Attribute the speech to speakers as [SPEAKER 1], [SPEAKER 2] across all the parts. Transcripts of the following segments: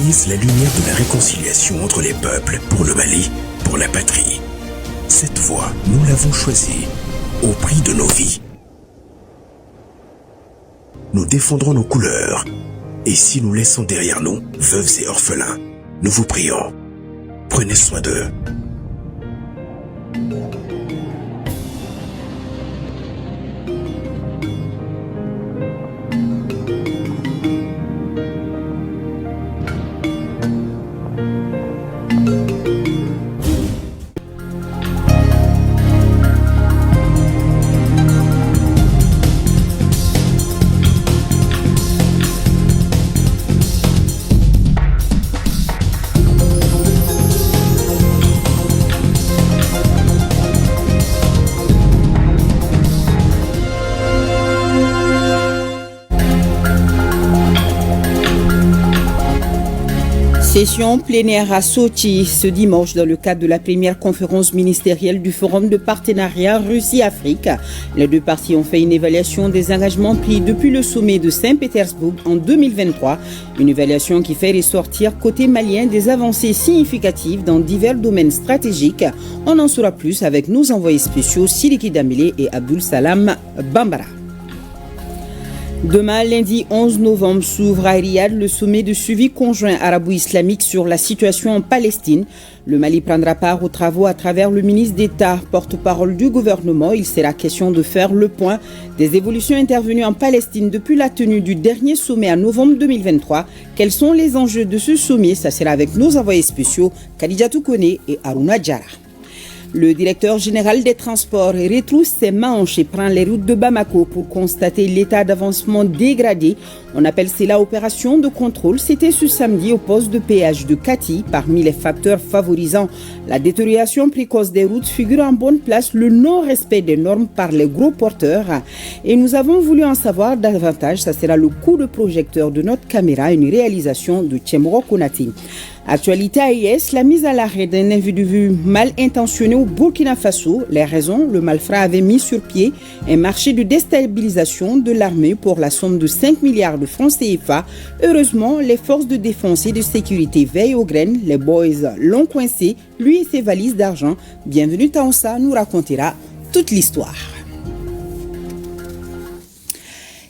[SPEAKER 1] brise la lumière de la réconciliation entre les peuples pour le Mali, pour la patrie. Cette voie, nous l'avons choisie, au prix de nos vies. Nous défendrons nos couleurs, et si nous laissons derrière nous veuves et orphelins, nous vous prions, prenez soin d'eux.
[SPEAKER 2] Session plénière à Sochi ce dimanche dans le cadre de la première conférence ministérielle du Forum de partenariat Russie-Afrique. Les deux parties ont fait une évaluation des engagements pris depuis le sommet de Saint-Pétersbourg en 2023. Une évaluation qui fait ressortir côté malien des avancées significatives dans divers domaines stratégiques. On en saura plus avec nos envoyés spéciaux Sidiki Damile et Abdul Salam Bambara. Demain, lundi 11 novembre, s'ouvre à Riyad le sommet de suivi conjoint arabo-islamique sur la situation en Palestine. Le Mali prendra part aux travaux à travers le ministre d'État, porte-parole du gouvernement. Il sera question de faire le point des évolutions intervenues en Palestine depuis la tenue du dernier sommet en novembre 2023. Quels sont les enjeux de ce sommet? Ça sera avec nos envoyés spéciaux, Khadijatou Kone et Aruna Diarra. Le directeur général des transports retrousse ses manches et prend les routes de Bamako pour constater l'état d'avancement dégradé. On appelle cela opération de contrôle. C'était ce samedi au poste de péage de Kati. Parmi les facteurs favorisant la détérioration précoce des routes figure en bonne place le non-respect des normes par les gros porteurs. Et nous avons voulu en savoir davantage. Ça sera le coup de projecteur de notre caméra, une réalisation de Tchemro Konati. Actualité AIS, la mise à l'arrêt d'un individu mal intentionné au Burkina Faso. Les raisons, le malfrat avait mis sur pied un marché de déstabilisation de l'armée pour la somme de 5 milliards de francs CFA. Heureusement, les forces de défense et de sécurité veillent aux graines. Les boys l'ont coincé, lui et ses valises d'argent. Bienvenue Taonsa nous racontera toute l'histoire.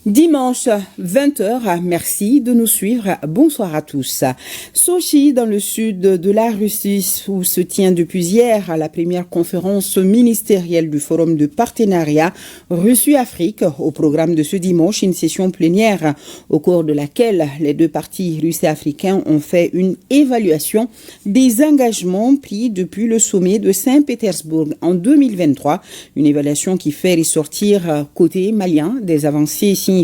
[SPEAKER 2] Dimanche 20h, merci de nous suivre. Bonsoir à tous. Sochi, dans le sud de la Russie, où se tient depuis hier la première conférence ministérielle du Forum de partenariat Russie-Afrique. Au programme de ce dimanche, une session plénière au cours de laquelle les deux partis russes et africains ont fait une évaluation des engagements pris depuis le sommet de Saint-Pétersbourg en 2023. Une évaluation qui fait ressortir côté malien des avancées significatives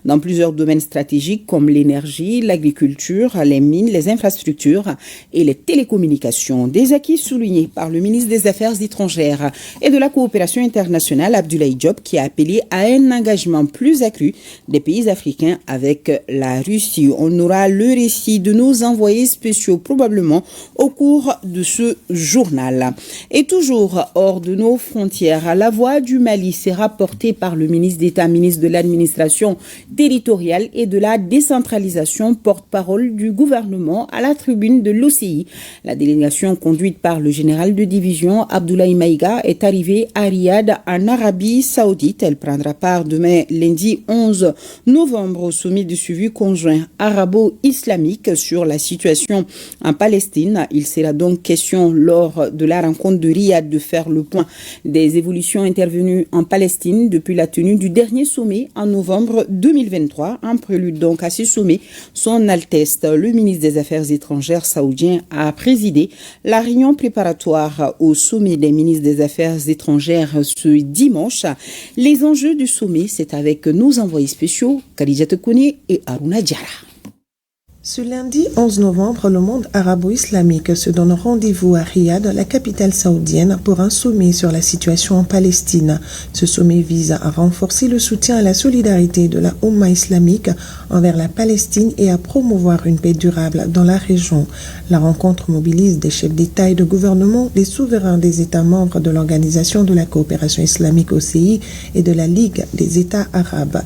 [SPEAKER 2] dans plusieurs domaines stratégiques comme l'énergie, l'agriculture, les mines, les infrastructures et les télécommunications. Des acquis soulignés par le ministre des Affaires étrangères et de la coopération internationale, Abdoulaye Diop, qui a appelé à un engagement plus accru des pays africains avec la Russie. On aura le récit de nos envoyés spéciaux probablement au cours de ce journal. Et toujours hors de nos frontières, la voix du Mali sera portée par le ministre d'État, ministre de l'administration territoriale et de la décentralisation, porte-parole du gouvernement à la tribune de l'OCI. La délégation conduite par le général de division Abdoulaye Maïga est arrivée à Riyad en Arabie Saoudite. Elle prendra part demain lundi 11 novembre au sommet de suivi conjoint arabo-islamique sur la situation en Palestine. Il sera donc question lors de la rencontre de Riyad de faire le point des évolutions intervenues en Palestine depuis la tenue du dernier sommet en novembre 2023. En prélude donc à ce sommet, son Altesse, le ministre des Affaires étrangères saoudien, a présidé la réunion préparatoire au sommet des ministres des Affaires étrangères ce dimanche. Les enjeux du sommet, c'est avec nos envoyés spéciaux, Khadijatou Kone et Aruna Diarra.
[SPEAKER 3] Ce lundi 11 novembre, le monde arabo-islamique se donne rendez-vous à Riyad, la capitale saoudienne, pour un sommet sur la situation en Palestine. Ce sommet vise à renforcer le soutien à la solidarité de la Oumma islamique envers la Palestine et à promouvoir une paix durable dans la région. La rencontre mobilise des chefs d'État et de gouvernement, des souverains des États membres de l'Organisation de la coopération islamique OCI et de la Ligue des États arabes.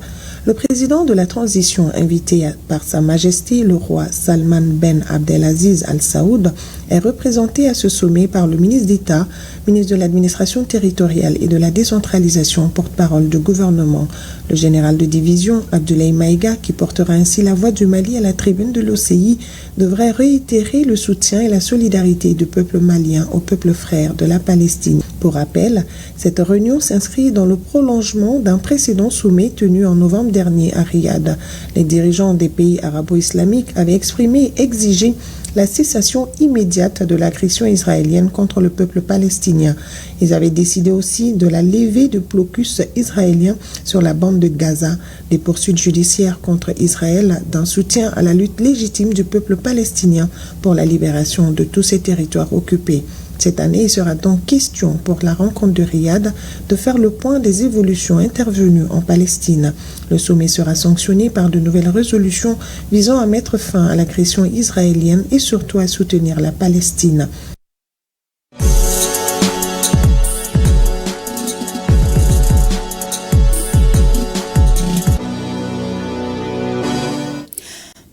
[SPEAKER 3] Le président de la transition, invité par Sa Majesté le roi Salman Ben Abdelaziz Al Saoud, est représenté à ce sommet par le ministre d'État, ministre de l'administration territoriale et de la décentralisation, porte-parole du gouvernement, le général de division Abdoulaye Maïga, qui portera ainsi la voix du Mali à la tribune de l'OCI, devrait réitérer le soutien et la solidarité du peuple malien au peuple frère de la Palestine. Pour rappel, cette réunion s'inscrit dans le prolongement d'un précédent sommet tenu en novembre dernier à Riyad. Les dirigeants des pays arabo-islamiques avaient exprimé et exigé la cessation immédiate de l'agression israélienne contre le peuple palestinien. Ils avaient décidé aussi de la levée de blocus israélien sur la bande de Gaza, des poursuites judiciaires contre Israël, d'un soutien à la lutte légitime du peuple palestinien pour la libération de tous ces territoires occupés. Cette année, il sera donc question pour la rencontre de Riyad de faire le point des évolutions intervenues en Palestine. Le sommet sera sanctionné par de nouvelles résolutions visant à mettre fin à l'agression israélienne et surtout à soutenir la Palestine.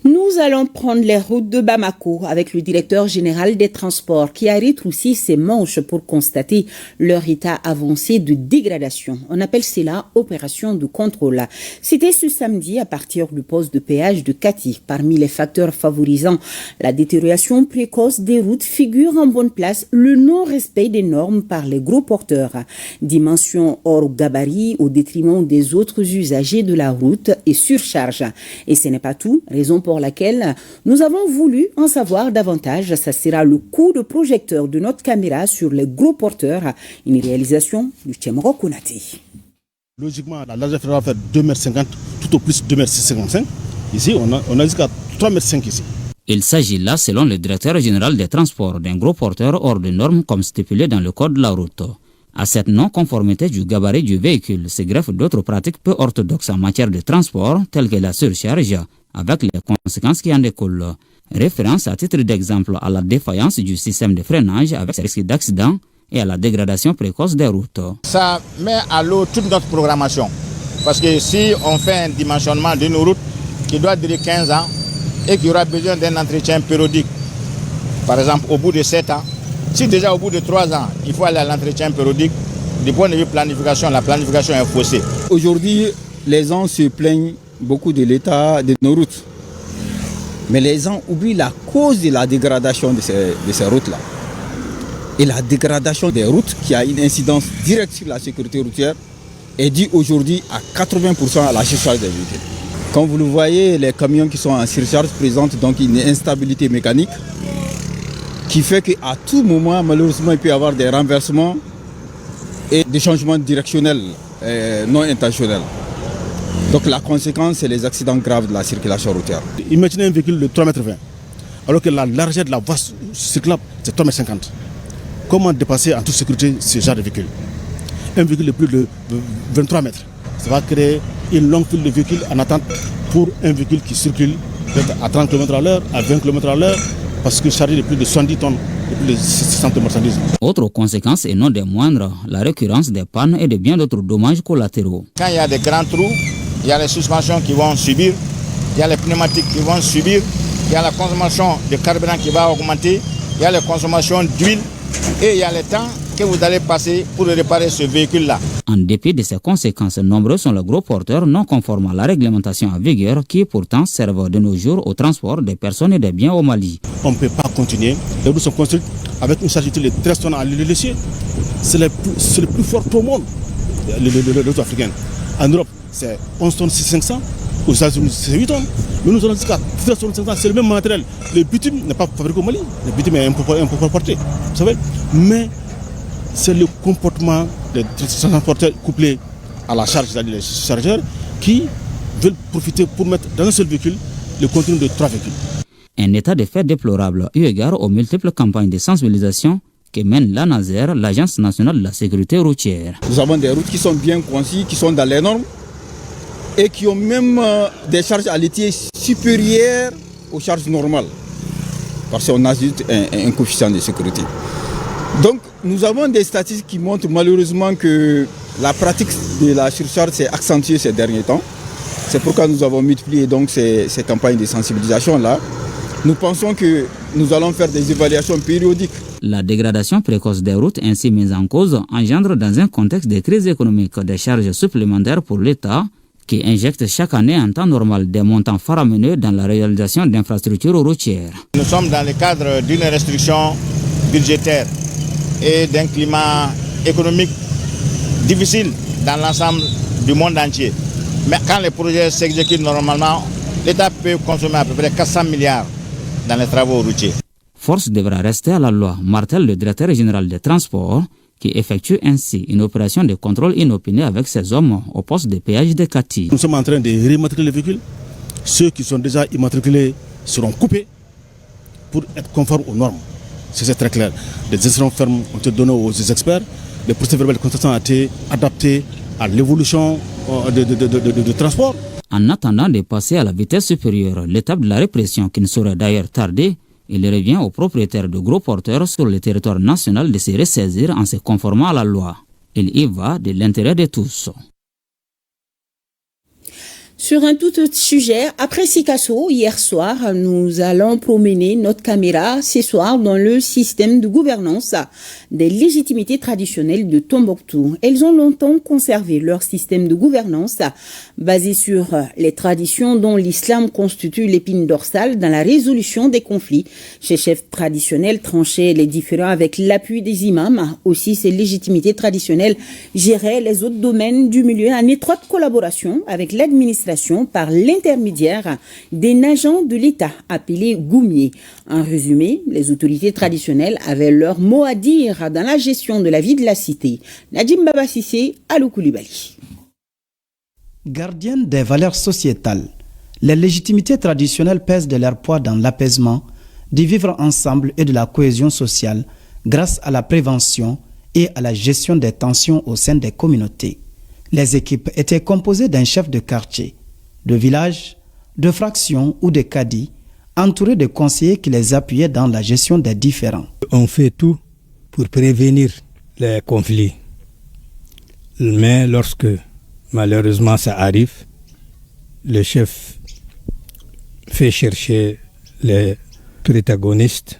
[SPEAKER 2] Nous allons prendre les routes de Bamako avec le directeur général des transports qui a retroussé ses manches pour constater leur état avancé de dégradation. On appelle cela opération de contrôle. C'était ce samedi à partir du poste de péage de Kati. Parmi les facteurs favorisant la détérioration précoce des routes figure en bonne place le non-respect des normes par les gros porteurs. Dimension hors gabarit au détriment des autres usagers de la route et surcharge. Et ce n'est pas tout, raison pour laquelle nous avons voulu en savoir davantage. Ça sera le coup de projecteur de notre caméra sur les gros porteurs, une réalisation du Tchemro Konaté.
[SPEAKER 4] Logiquement, la largeur va faire 2,50 m, tout au plus 2,55 m. Ici, on a jusqu'à 3,5 m ici.
[SPEAKER 5] Il s'agit là, selon le directeur général des transports, d'un gros porteur hors de normes comme stipulé dans le code de la route. À cette non-conformité du gabarit du véhicule se greffent d'autres pratiques peu orthodoxes en matière de transport, telles que la surcharge, avec les conséquences qui en découlent. Référence à titre d'exemple à la défaillance du système de freinage avec ses risques d'accident et à la dégradation précoce des routes.
[SPEAKER 6] Ça met à l'eau toute notre programmation. Parce que si on fait un dimensionnement d'une route qui doit durer 15 ans et qui aura besoin d'un entretien périodique, par exemple au bout de 7 ans, si déjà au bout de 3 ans, il faut aller à l'entretien périodique, du point de vue planification, la planification est faussée.
[SPEAKER 7] Aujourd'hui, les gens se plaignent beaucoup de l'état de nos routes. Mais les gens oublient la cause de la dégradation de ces routes-là. Et la dégradation des routes, qui a une incidence directe sur la sécurité routière, est due aujourd'hui à 80% à la surcharge des véhicules. Comme vous le voyez, les camions qui sont en surcharge présentent donc une instabilité mécanique qui fait qu'à tout moment, malheureusement, il peut y avoir des renversements et des changements directionnels non intentionnels. Donc la conséquence, c'est les accidents graves de la circulation routière.
[SPEAKER 4] Imaginez un véhicule de 3,20 m, alors que la largeur de la voie cyclable, c'est 3,50 m. Comment dépasser en toute sécurité ce genre de véhicule? Un véhicule de plus de 23 mètres, ça va créer une longue file de véhicules en attente pour un véhicule qui circule à 30 km/h, à 20 km/h, parce que chargé de plus de 70 tonnes, de plus de 600 tonnes de marchandises.
[SPEAKER 5] Autre conséquence, et non des moindres, la récurrence des pannes et de bien d'autres dommages collatéraux.
[SPEAKER 6] Quand il y a des grands trous, il y a les suspensions qui vont subir, il y a les pneumatiques qui vont subir, il y a la consommation de carburant qui va augmenter, il y a la consommation d'huile et il y a le temps que vous allez passer pour réparer ce véhicule-là.
[SPEAKER 5] En dépit de ces conséquences, nombreux sont les gros porteurs non conformes à la réglementation en vigueur qui pourtant servent de nos jours au transport des personnes et des biens au Mali.
[SPEAKER 4] On ne peut pas continuer. Les routes sont construites avec une charge utile de 13 tonnes à l'essieu. C'est le plus fort au monde, les routes africaines. En Europe, c'est 11 tonnes 500. Aux États-Unis, c'est 8 tonnes. Mais nous avons jusqu'à 13 tonnes 500. C'est le même matériel. Le bitume n'est pas fabriqué au Mali. Le bitume est un peu porté. Vous savez. Mais c'est le comportement des transporteurs couplés à la charge, c'est-à-dire les chargeurs, qui veulent profiter pour mettre dans un seul véhicule le contenu de 3 véhicules.
[SPEAKER 5] Un état de fait déplorable eu égard aux multiples campagnes de sensibilisation que mène l'ANASER, l'Agence nationale de la sécurité routière.
[SPEAKER 7] Nous avons des routes qui sont bien conçues, qui sont dans les normes et qui ont même des charges à l'étier supérieures aux charges normales, parce qu'on ajoute un coefficient de sécurité. Donc, nous avons des statistiques qui montrent malheureusement que la pratique de la surcharge s'est accentuée ces derniers temps. C'est pourquoi nous avons multiplié donc ces campagnes de sensibilisation-là. Nous pensons que nous allons faire des évaluations périodiques.
[SPEAKER 5] La dégradation précoce des routes ainsi mise en cause engendre dans un contexte de crise économique des charges supplémentaires pour l'État qui injecte chaque année en temps normal des montants faramineux dans la réalisation d'infrastructures routières.
[SPEAKER 6] Nous sommes dans le cadre d'une restriction budgétaire et d'un climat économique difficile dans l'ensemble du monde entier. Mais quand les projets s'exécutent normalement, l'État peut consommer à peu près 400 milliards dans les travaux routiers.
[SPEAKER 5] Force devra rester à la loi, martèle le directeur général des transports, qui effectue ainsi une opération de contrôle inopinée avec ses hommes au poste de péage de Kati.
[SPEAKER 4] Nous sommes en train de réimmatriculer les véhicules. Ceux qui sont déjà immatriculés seront coupés pour être conformes aux normes. C'est très clair. Des instructions fermes ont été données aux experts. Les procès-verbaux de constatation ont été adaptés à l'évolution du transport.
[SPEAKER 5] En attendant de passer à la vitesse supérieure, l'étape de la répression qui ne saurait d'ailleurs tarder, il revient aux propriétaires de gros porteurs sur le territoire national de se ressaisir en se conformant à la loi. Il y va de l'intérêt de tous.
[SPEAKER 2] Sur un tout autre sujet, après Sikasso, hier soir, nous allons promener notre caméra ce soir dans le système de gouvernance des légitimités traditionnelles de Tombouctou. Elles ont longtemps conservé leur système de gouvernance basé sur les traditions dont l'islam constitue l'épine dorsale dans la résolution des conflits. Ces chefs traditionnels tranchaient les différends avec l'appui des imams. Aussi, ces légitimités traditionnelles géraient les autres domaines du milieu en étroite collaboration avec l'administration par l'intermédiaire d'un agent de l'État appelé Goumier. En résumé, les autorités traditionnelles avaient leur mot à dire dans la gestion de la vie de la cité. Nadim Baba Sissé, Alou Koulibaly.
[SPEAKER 8] Gardiennes des valeurs sociétales, les légitimités traditionnelles pèsent de leur poids dans l'apaisement, du vivre ensemble et de la cohésion sociale grâce à la prévention et à la gestion des tensions au sein des communautés. Les équipes étaient composées d'un chef de quartier, de village, de fraction ou de cadi, entourés de conseillers qui les appuyaient dans la gestion des différends.
[SPEAKER 9] On fait tout pour prévenir les conflits. Mais lorsque malheureusement ça arrive, le chef fait chercher les protagonistes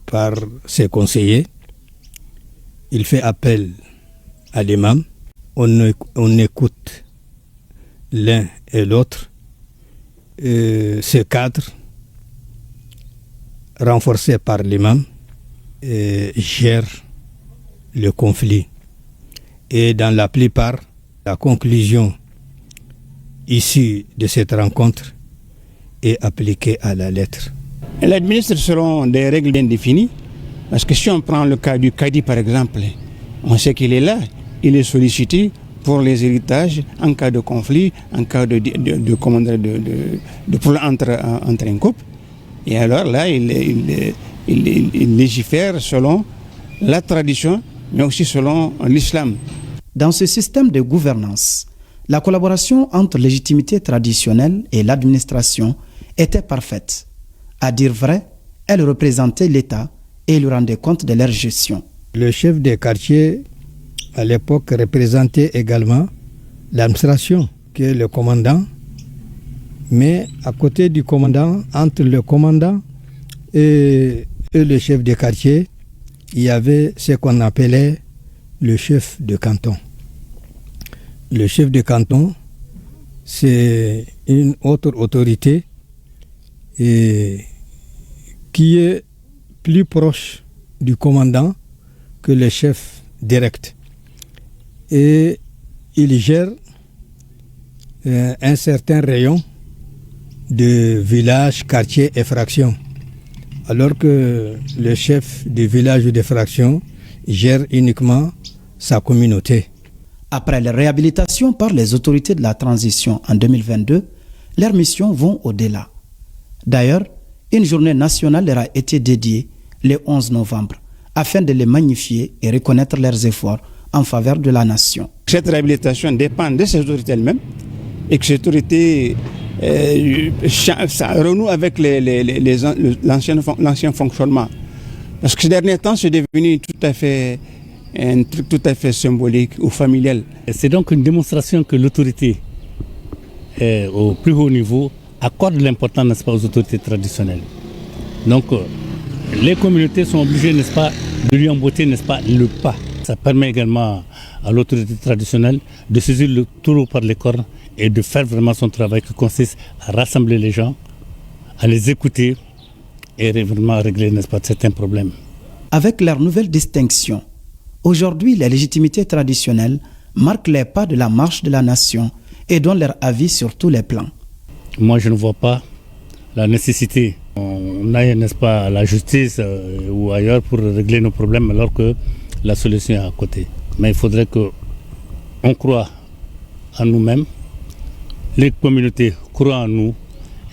[SPEAKER 9] par ses conseillers. Il fait appel à l'imam. On écoute l'un et l'autre. Ce cadre, renforcé par l'imam, gère le conflit. Et dans la plupart, la conclusion issue de cette rencontre est appliquée à la lettre.
[SPEAKER 10] Elle administre selon des règles bien définies. Parce que si on prend le cas du cadi par exemple, on sait qu'il est là, il est sollicité pour les héritages en cas de conflit, en cas de problème entre un couple. Et alors là, il légifère selon la tradition, mais aussi selon l'islam.
[SPEAKER 8] Dans ce système de gouvernance, la collaboration entre légitimité traditionnelle et l'administration était parfaite. À dire vrai, elle représentait l'État et lui rendait compte de leur gestion.
[SPEAKER 9] Le chef des quartiers, à l'époque, représentait également l'administration, qui est le commandant. Mais à côté du commandant, entre le commandant et le chef de quartier, il y avait ce qu'on appelait le chef de canton. Le chef de canton, c'est une autre autorité qui est plus proche du commandant que le chef direct. Et il gère un certain rayon de villages, quartiers et fractions. Alors que le chef du village ou de fraction gère uniquement sa communauté.
[SPEAKER 8] Après la réhabilitation par les autorités de la transition en 2022, leurs missions vont au-delà. D'ailleurs, une journée nationale leur a été dédiée le 11 novembre afin de les magnifier et reconnaître leurs efforts en faveur de la nation.
[SPEAKER 10] Cette réhabilitation dépend de ces autorités elles-mêmes et que ces autorités ça renoue avec l'ancien fonctionnement. Parce que ces derniers temps, c'est devenu un truc tout à fait symbolique ou familial.
[SPEAKER 11] C'est donc une démonstration que l'autorité au plus haut niveau accorde l'importance, n'est-ce pas, aux autorités traditionnelles. Donc les communautés sont obligées, n'est-ce pas, de lui emboîter, n'est-ce pas, le pas. Ça permet également à l'autorité traditionnelle de saisir le taureau par les cornes et de faire vraiment son travail qui consiste à rassembler les gens, à les écouter et vraiment à régler, n'est-ce pas, certains problèmes.
[SPEAKER 8] Avec leur nouvelle distinction, aujourd'hui les légitimités traditionnelles marquent les pas de la marche de la nation et donnent leur avis sur tous les plans.
[SPEAKER 11] Moi je ne vois pas la nécessité on aille, n'est-ce pas, à la justice ou ailleurs pour régler nos problèmes alors que la solution est à côté. Mais il faudrait qu'on croie en nous-mêmes, les communautés croient en nous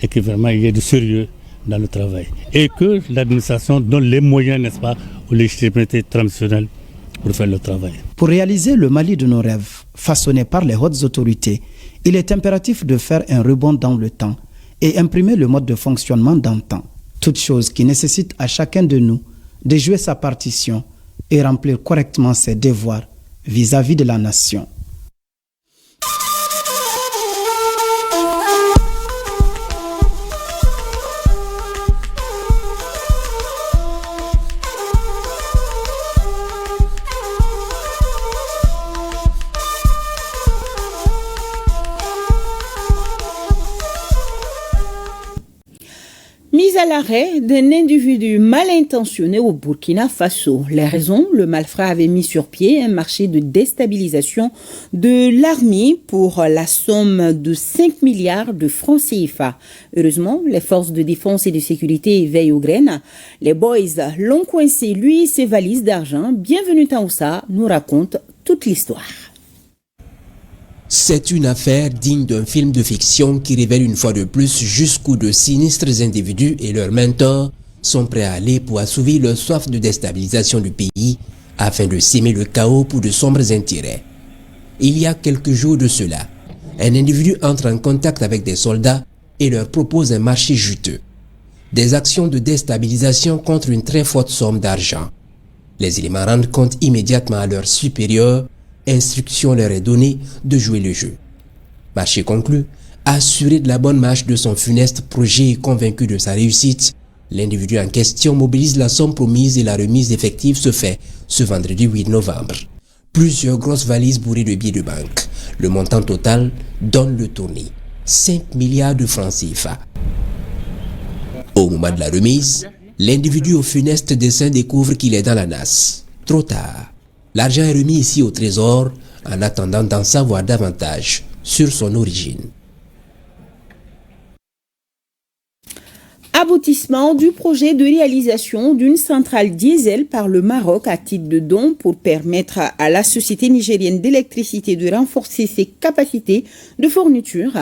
[SPEAKER 11] et que vraiment il y ait du sérieux dans le travail. Et que l'administration donne les moyens, n'est-ce pas, aux légitimités traditionnelles pour faire le travail.
[SPEAKER 8] Pour réaliser le Mali de nos rêves, façonné par les hautes autorités, il est impératif de faire un rebond dans le temps et imprimer le mode de fonctionnement d'antan. Toute chose qui nécessite à chacun de nous de jouer sa partition et remplir correctement ses devoirs vis-à-vis de la nation.
[SPEAKER 2] Mise à l'arrêt d'un individu mal intentionné au Burkina Faso. Les raisons, le malfrat avait mis sur pied un marché de déstabilisation de l'armée pour la somme de 5 milliards de francs CFA. Heureusement, les forces de défense et de sécurité veillent aux graines. Les boys l'ont coincé, lui et ses valises d'argent. Bienvenue Taoussa nous raconte toute l'histoire.
[SPEAKER 12] C'est une affaire digne d'un film de fiction qui révèle une fois de plus jusqu'où de sinistres individus et leurs mentors sont prêts à aller pour assouvir leur soif de déstabilisation du pays afin de s'aimer le chaos pour de sombres intérêts. Il y a quelques jours de cela, un individu entre en contact avec des soldats et leur propose un marché juteux. Des actions de déstabilisation contre une très forte somme d'argent. Les éléments rendent compte immédiatement à leurs supérieurs. Instruction leur est donnée de jouer le jeu. Marché conclu, assuré de la bonne marche de son funeste projet et convaincu de sa réussite, l'individu en question mobilise la somme promise et la remise effective se fait ce vendredi 8 novembre. Plusieurs grosses valises bourrées de billets de banque. Le montant total donne le tournis. 5 milliards de francs CFA. Au moment de la remise, l'individu au funeste dessein découvre qu'il est dans la nasse. Trop tard. L'argent est remis ici au trésor en attendant d'en savoir davantage sur son origine.
[SPEAKER 2] Aboutissement du projet de réalisation d'une centrale diesel par le Maroc à titre de don pour permettre à la Société nigérienne d'électricité de renforcer ses capacités de fourniture.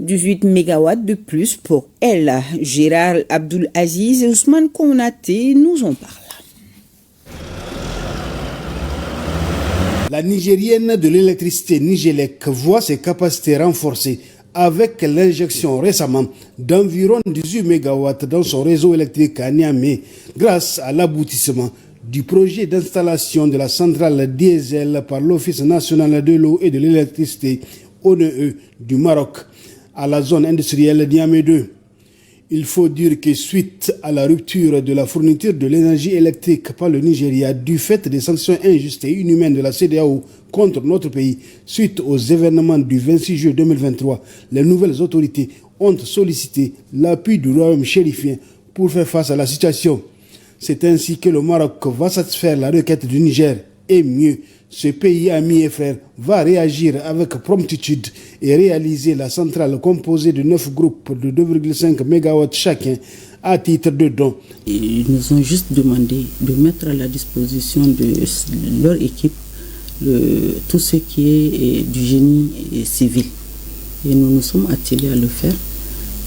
[SPEAKER 2] 18 MW de plus pour elle. Gérard Abdul Aziz et Ousmane Konaté nous en parlent.
[SPEAKER 13] La Nigérienne de l'électricité Nigélec voit ses capacités renforcées avec l'injection récemment d'environ 18 MW dans son réseau électrique à Niamey grâce à l'aboutissement du projet d'installation de la centrale diesel par l'Office national de l'eau et de l'électricité ONE du Maroc à la zone industrielle Niamey 2. Il faut dire que suite à la rupture de la fourniture de l'énergie électrique par le Nigeria du fait des sanctions injustes et inhumaines de la CEDEAO contre notre pays, suite aux événements du 26 juillet 2023, les nouvelles autorités ont sollicité l'appui du royaume chérifien pour faire face à la situation. C'est ainsi que le Maroc va satisfaire la requête du Niger et mieux, ce pays ami et frère va réagir avec promptitude et réaliser la centrale composée de 9 groupes de 2,5 MW chacun à titre de don.
[SPEAKER 14] Ils nous ont juste demandé de mettre à la disposition de leur équipe tout ce qui est du génie civil. Et nous nous sommes attelés à le faire.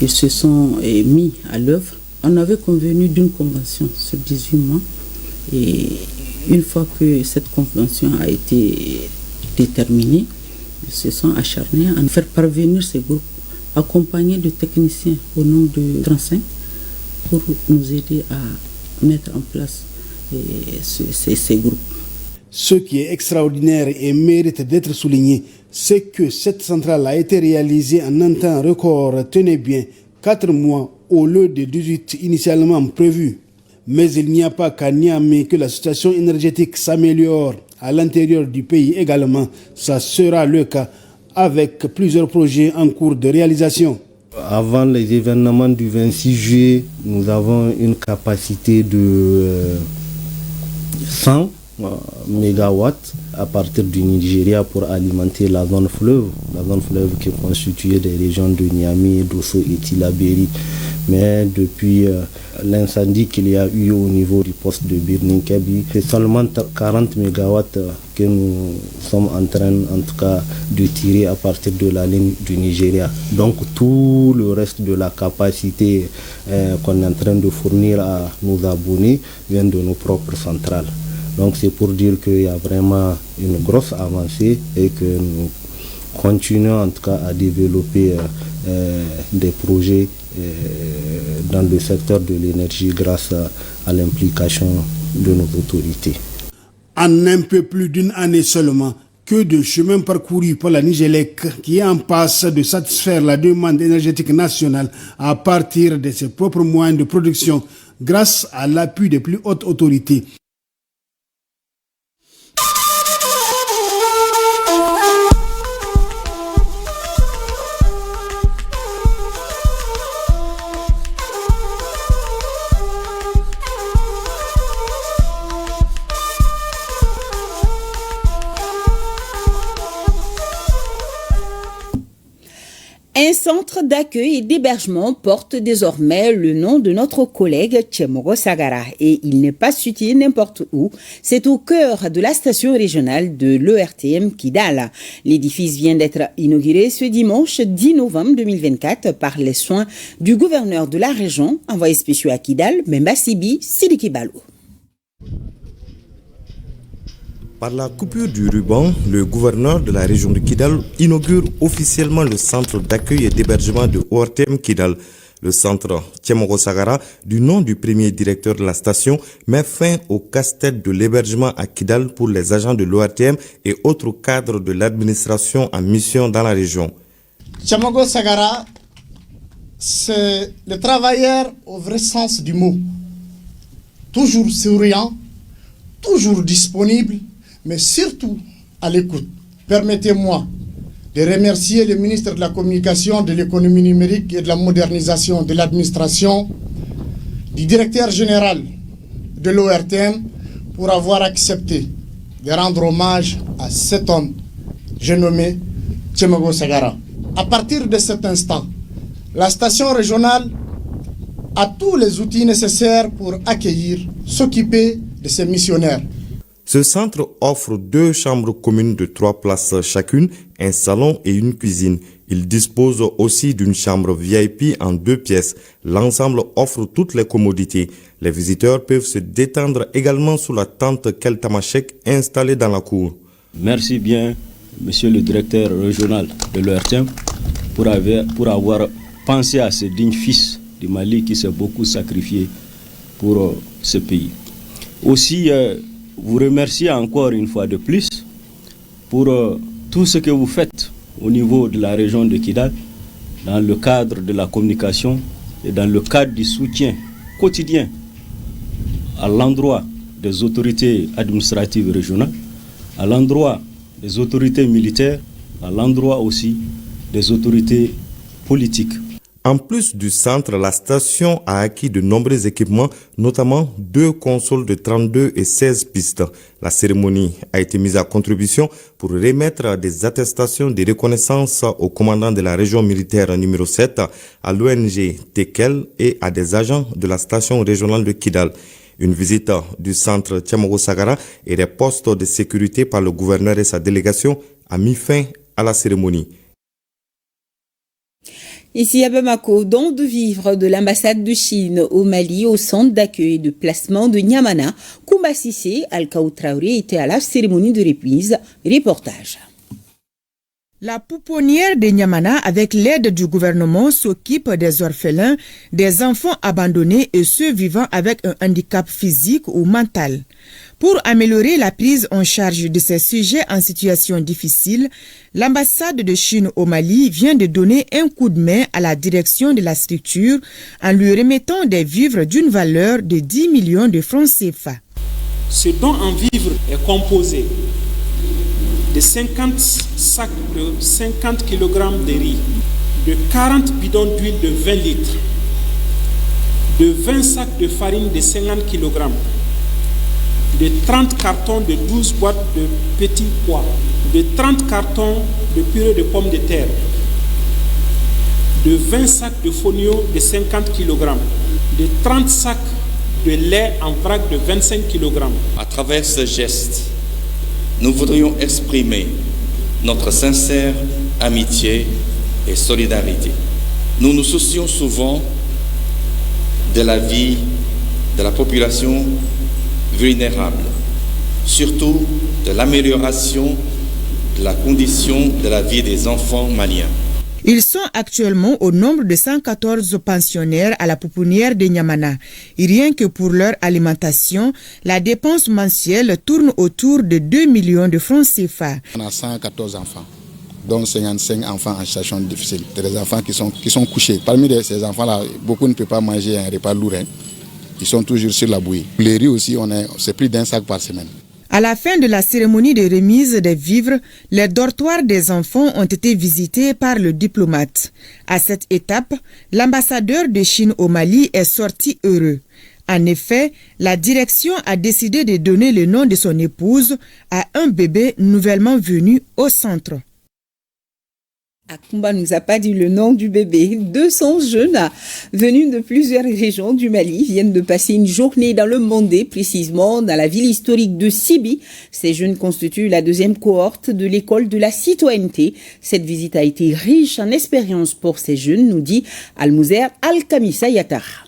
[SPEAKER 14] Ils se sont mis à l'œuvre. On avait convenu d'une convention sur 18 mois et une fois que cette convention a été déterminée, ils se sont acharnés à faire parvenir ces groupes, accompagnés de techniciens au nombre de 35, pour nous aider à mettre en place ces groupes.
[SPEAKER 13] Ce qui est extraordinaire et mérite d'être souligné, c'est que cette centrale a été réalisée en un temps record, tenez bien, 4 mois au lieu de 18 initialement prévus. Mais il n'y a pas qu'à Niamey que la situation énergétique s'améliore. À l'intérieur du pays également, ça sera le cas avec plusieurs projets en cours de réalisation.
[SPEAKER 15] Avant les événements du 26 juillet, nous avons une capacité de 100 mégawatts à partir du Nigeria pour alimenter la zone fleuve qui est constituée des régions de Niamey, Dosso et Tillabéri. Mais depuis l'incendie qu'il y a eu au niveau du poste de Birninkebi, c'est seulement 40 mégawatts que nous sommes en train, en tout cas, de tirer à partir de la ligne du Nigeria. Donc tout le reste de la capacité qu'on est en train de fournir à nos abonnés vient de nos propres centrales. Donc c'est pour dire qu'il y a vraiment une grosse avancée et que nous continuons en tout cas à développer des projets dans le secteur de l'énergie grâce à l'implication de nos autorités.
[SPEAKER 13] En un peu plus d'une année seulement, que de chemin parcouru par la Nigélec qui est en passe de satisfaire la demande énergétique nationale à partir de ses propres moyens de production grâce à l'appui des plus hautes autorités.
[SPEAKER 2] Un centre d'accueil et d'hébergement porte désormais le nom de notre collègue Tchemogo Sagara et il n'est pas situé n'importe où. C'est au cœur de la station régionale de l'ERTM Kidal. L'édifice vient d'être inauguré ce dimanche 10 novembre 2024 par les soins du gouverneur de la région, envoyé spécial à Kidal, Memba Sibi Sidiki Balou.
[SPEAKER 16] Par la coupure du ruban, le gouverneur de la région de Kidal inaugure officiellement le centre d'accueil et d'hébergement de ORTM Kidal. Le centre Tchemogo Sagara, du nom du premier directeur de la station, met fin au casse-tête de l'hébergement à Kidal pour les agents de l'ORTM et autres cadres de l'administration en mission dans la région.
[SPEAKER 17] Tchemogo Sagara, c'est le travailleur au vrai sens du mot. Toujours souriant, toujours disponible, mais surtout à l'écoute. Permettez-moi de remercier le ministre de la Communication, de l'Économie numérique et de la modernisation de l'administration, du directeur général de l'ORTM pour avoir accepté de rendre hommage à cet homme, j'ai nommé Tchemogo Sagara. À partir de cet instant, la station régionale a tous les outils nécessaires pour accueillir, s'occuper de ses missionnaires.
[SPEAKER 16] Ce centre offre 2 chambres communes de 3 places chacune, un salon et une cuisine. Il dispose aussi d'une chambre VIP en 2 pièces. L'ensemble offre toutes les commodités. Les visiteurs peuvent se détendre également sous la tente Keltamachek installée dans la cour.
[SPEAKER 18] Merci bien, monsieur le directeur régional de l'ORTM, pour avoir pensé à ce digne fils du Mali qui s'est beaucoup sacrifié pour ce pays. Aussi, vous remercier encore une fois de plus pour tout ce que vous faites au niveau de la région de Kidal, dans le cadre de la communication et dans le cadre du soutien quotidien à l'endroit des autorités administratives régionales, à l'endroit des autorités militaires, à l'endroit aussi des autorités politiques.
[SPEAKER 16] En plus du centre, la station a acquis de nombreux équipements, notamment 2 consoles de 32 et 16 pistes. La cérémonie a été mise à contribution pour remettre des attestations de reconnaissance au commandant de la région militaire numéro 7, à l'ONG Tekel et à des agents de la station régionale de Kidal. Une visite du centre Tchemogo Sagara et des postes de sécurité par le gouverneur et sa délégation a mis fin à la cérémonie.
[SPEAKER 2] Ici à Bamako, don de vivre de l'ambassade de Chine au Mali au centre d'accueil et de placement de Niamana, Koumba Sissé, Alkaou Traoré était à la cérémonie de remise. Reportage.
[SPEAKER 19] La pouponnière de Niamana, avec l'aide du gouvernement, s'occupe des orphelins, des enfants abandonnés et ceux vivant avec un handicap physique ou mental. Pour améliorer la prise en charge de ces sujets en situation difficile, l'ambassade de Chine au Mali vient de donner un coup de main à la direction de la structure en lui remettant des vivres d'une valeur de 10 millions de francs CFA.
[SPEAKER 20] Ce don en vivres est composé de 50 sacs de 50 kg de riz, de 40 bidons d'huile de 20 litres, de 20 sacs de farine de 50 kg, de 30 cartons de 12 boîtes de petits pois, de 30 cartons de purée de pommes de terre, de 20 sacs de fonio de 50 kg, de 30 sacs de lait en vrac de 25 kg.
[SPEAKER 21] À travers ce geste, nous voudrions exprimer notre sincère amitié et solidarité. Nous nous soucions souvent de la vie de la population vulnérable, surtout de l'amélioration de la condition de la vie des enfants maliens.
[SPEAKER 19] Ils sont actuellement au nombre de 114 pensionnaires à la pouponnière de Niamana. Et rien que pour leur alimentation, la dépense mensuelle tourne autour de 2 millions de francs CFA.
[SPEAKER 22] On a 114 enfants, dont 55 enfants en situation difficile. Des enfants qui sont couchés. Parmi ces enfants-là, beaucoup ne peuvent pas manger un repas lourd. Ils sont toujours sur la bouillie. Les riz aussi, c'est plus d'un sac par semaine.
[SPEAKER 19] À la fin de la cérémonie de remise des vivres, les dortoirs des enfants ont été visités par le diplomate. À cette étape, l'ambassadeur de Chine au Mali est sorti heureux. En effet, la direction a décidé de donner le nom de son épouse à un bébé nouvellement venu au centre.
[SPEAKER 2] Akumba nous a pas dit le nom du bébé. 200 jeunes venus de plusieurs régions du Mali viennent de passer une journée dans le Mandé, précisément dans la ville historique de Sibi. Ces jeunes constituent la deuxième cohorte de l'école de la citoyenneté. Cette visite a été riche en expérience pour ces jeunes, nous dit Almouzer Al-Kamissa Yatar.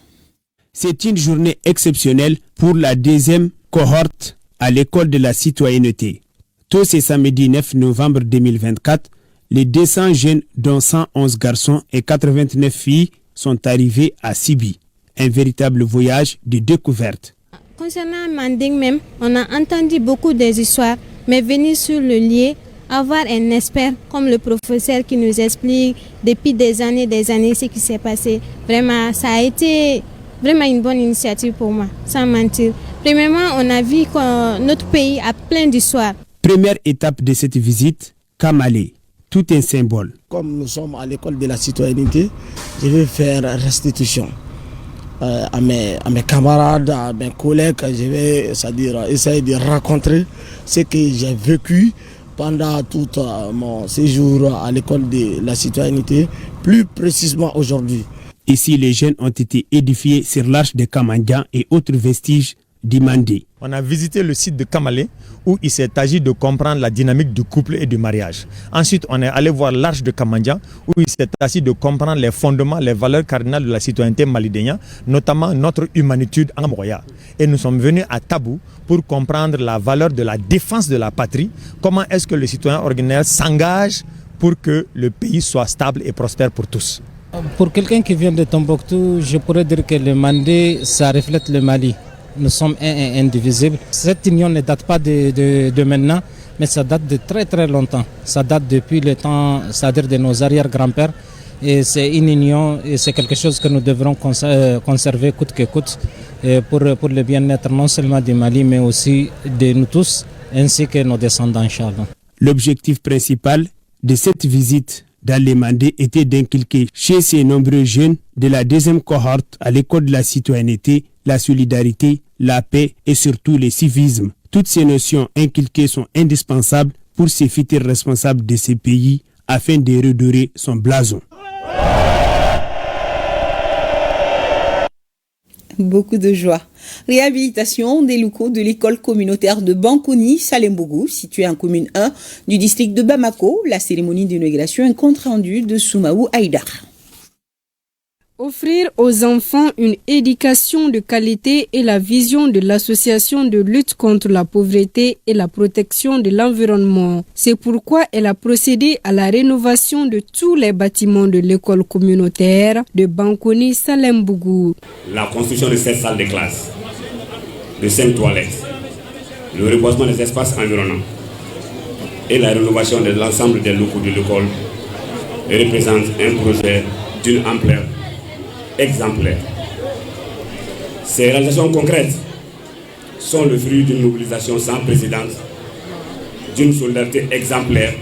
[SPEAKER 23] C'est une journée exceptionnelle pour la deuxième cohorte à l'école de la citoyenneté. Tous ces samedi 9 novembre 2024, les 200 jeunes, dont 111 garçons et 89 filles, sont arrivés à Sibi. Un véritable voyage de découverte.
[SPEAKER 24] Concernant Manding même, on a entendu beaucoup des histoires, mais venir sur le lieu, avoir un expert comme le professeur qui nous explique depuis des années ce qui s'est passé, vraiment, ça a été vraiment une bonne initiative pour moi, sans mentir. Premièrement, on a vu que notre pays a plein d'histoires.
[SPEAKER 23] Première étape de cette visite, Kamalé. Tout un symbole.
[SPEAKER 25] Comme nous sommes à l'école de la citoyenneté, je vais faire restitution à mes camarades, à mes collègues. Je vais essayer de raconter ce que j'ai vécu pendant tout mon séjour à l'école de la citoyenneté, plus précisément aujourd'hui.
[SPEAKER 23] Ici, les jeunes ont été édifiés sur l'arche de Kamandian et autres vestiges d'Imandé.
[SPEAKER 26] On a visité le site de Kamalé où il s'est agi de comprendre la dynamique du couple et du mariage. Ensuite, on est allé voir l'arche de Kamandian où il s'est agi de comprendre les fondements, les valeurs cardinales de la citoyenneté malidéenne, notamment notre humanitude en Moya. Et nous sommes venus à Tabou pour comprendre la valeur de la défense de la patrie. Comment est-ce que le citoyen ordinaire s'engage pour que le pays soit stable et prospère pour tous.
[SPEAKER 27] Pour quelqu'un qui vient de Tombouctou, je pourrais dire que le Mandé, ça reflète le Mali. Nous sommes indivisibles. Cette union ne date pas de maintenant, mais ça date de très très longtemps. Ça date depuis le temps, c'est-à-dire de nos arrière-grands-pères. Et c'est une union et c'est quelque chose que nous devrons conserver coûte que coûte pour le bien-être non seulement du Mali, mais aussi de nous tous, ainsi que nos descendants, Inch'Allah.
[SPEAKER 23] L'objectif principal de cette visite dans les Mandés était d'inculquer chez ces nombreux jeunes de la deuxième cohorte à l'école de la citoyenneté la solidarité, la paix et surtout le civisme. Toutes ces notions inculquées sont indispensables pour ces futurs responsables de ces pays afin de redorer son blason.
[SPEAKER 2] Beaucoup de joie. Réhabilitation des locaux de l'école communautaire de Bankouni, Salembougou, située en commune 1 du district de Bamako. La cérémonie d'inauguration est compte rendu de Soumaou Haïdar.
[SPEAKER 1] Offrir aux enfants une éducation de qualité est la vision de l'association de lutte contre la pauvreté et la protection de l'environnement. C'est pourquoi elle a procédé à la rénovation de tous les bâtiments de l'école communautaire de Bankoni Salembougou.
[SPEAKER 3] La construction de 7 salles de classe, de 5 toilettes, le reboisement des espaces environnants et la rénovation de l'ensemble des locaux de l'école représente un projet d'une ampleur exemplaire. Ces réalisations concrètes sont le fruit d'une mobilisation sans précédent, d'une solidarité exemplaire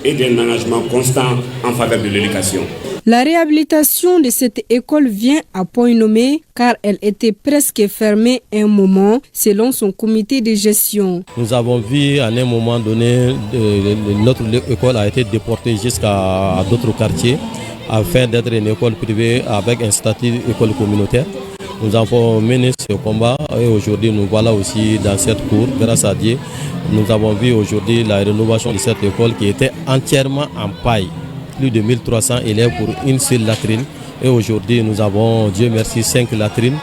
[SPEAKER 3] et d'un engagement constant en faveur de l'éducation.
[SPEAKER 1] La réhabilitation de cette école vient à point nommé car elle était presque fermée un moment selon son comité de gestion.
[SPEAKER 4] Nous avons vu à un moment donné notre école a été déportée jusqu'à d'autres quartiers afin d'être une école privée avec un statut d'école communautaire. Nous avons mené ce combat et aujourd'hui nous voilà aussi dans cette cour. Grâce à Dieu, nous avons vu aujourd'hui la rénovation de cette école qui était entièrement en paille. Plus de 1300 élèves pour une seule latrine. Et aujourd'hui nous avons, Dieu merci, 5 latrines.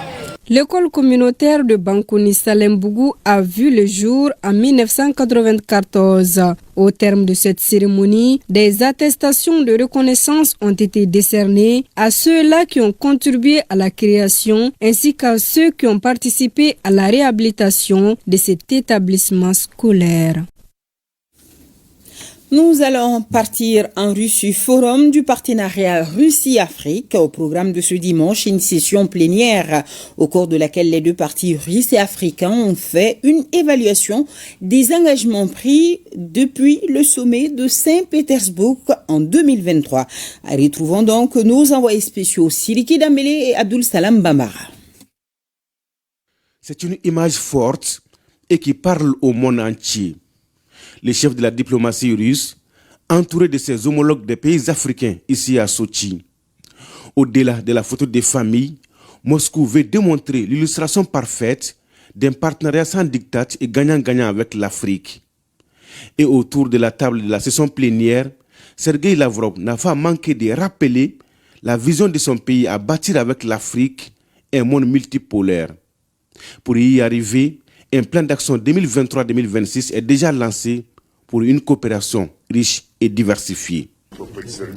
[SPEAKER 1] L'école communautaire de Bankoni Salembougou a vu le jour en 1994. Au terme de cette cérémonie, des attestations de reconnaissance ont été décernées à ceux-là qui ont contribué à la création ainsi qu'à ceux qui ont participé à la réhabilitation de cet établissement scolaire.
[SPEAKER 2] Nous allons partir en Russie. Forum du partenariat Russie-Afrique. Au programme de ce dimanche, une session plénière au cours de laquelle les deux partis russes et africains ont fait une évaluation des engagements pris depuis le sommet de Saint-Pétersbourg en 2023. Retrouvons donc nos envoyés spéciaux Siriki Dambélé et Abdul Salam Bambara.
[SPEAKER 5] C'est une image forte et qui parle au monde entier. Les chefs de la diplomatie russe, entourés de ses homologues des pays africains ici à Sochi. Au-delà de la photo des familles, Moscou veut démontrer l'illustration parfaite d'un partenariat sans diktat et gagnant-gagnant avec l'Afrique. Et autour de la table de la session plénière, Sergei Lavrov n'a pas manqué de rappeler la vision de son pays à bâtir avec l'Afrique un monde multipolaire. Pour y arriver, un plan d'action 2023-2026 est déjà lancé pour une coopération riche et diversifiée.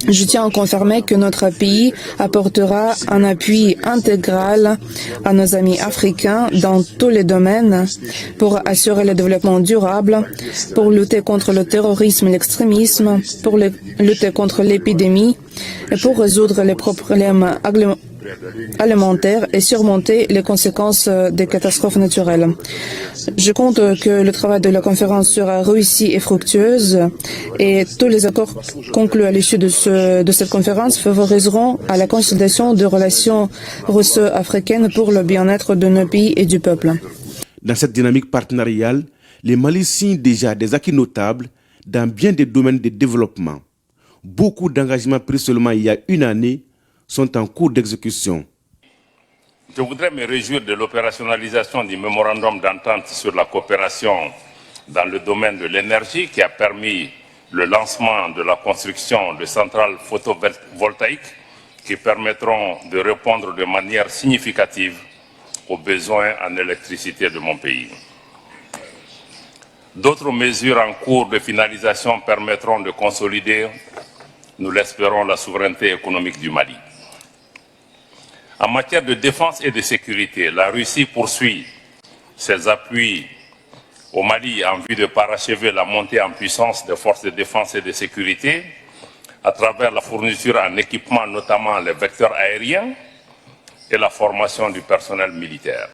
[SPEAKER 6] Je tiens à confirmer que notre pays apportera un appui intégral à nos amis africains dans tous les domaines pour assurer le développement durable, pour lutter contre le terrorisme et l'extrémisme, pour lutter contre l'épidémie et pour résoudre les problèmes alimentaire et surmonter les conséquences des catastrophes naturelles. Je compte que le travail de la conférence sera réussi et fructueuse et tous les accords conclus à l'issue de cette conférence favoriseront à la consolidation de relations russo-africaines pour le bien-être de nos pays et du peuple.
[SPEAKER 5] Dans cette dynamique partenariale, le Mali signe déjà des acquis notables dans bien des domaines de développement. Beaucoup d'engagements pris seulement il y a une année sont en cours d'exécution.
[SPEAKER 7] Je voudrais me réjouir de l'opérationnalisation du mémorandum d'entente sur la coopération dans le domaine de l'énergie qui a permis le lancement de la construction de centrales photovoltaïques qui permettront de répondre de manière significative aux besoins en électricité de mon pays. D'autres mesures en cours de finalisation permettront de consolider, nous l'espérons, la souveraineté économique du Mali. En matière de défense et de sécurité, la Russie poursuit ses appuis au Mali en vue de parachever la montée en puissance des forces de défense et de sécurité à travers la fourniture en équipement, notamment les vecteurs aériens et la formation du personnel militaire.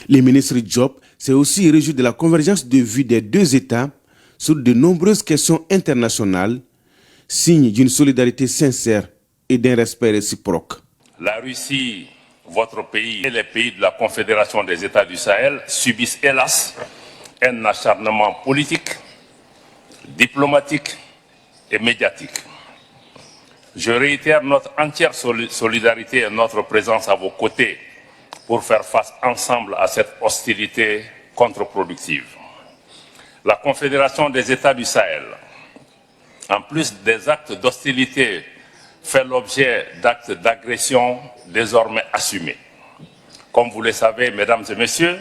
[SPEAKER 5] Le ministre Diop s'est aussi réjoui de la convergence de vues des deux États sur de nombreuses questions internationales, signe d'une solidarité sincère et d'un respect réciproque.
[SPEAKER 7] La Russie, votre pays et les pays de la Confédération des États du Sahel subissent hélas un acharnement politique, diplomatique et médiatique. Je réitère notre entière solidarité et notre présence à vos côtés pour faire face ensemble à cette hostilité contre-productive. La Confédération des États du Sahel, en plus des actes d'hostilité fait l'objet d'actes d'agression désormais assumés. Comme vous le savez, mesdames et messieurs,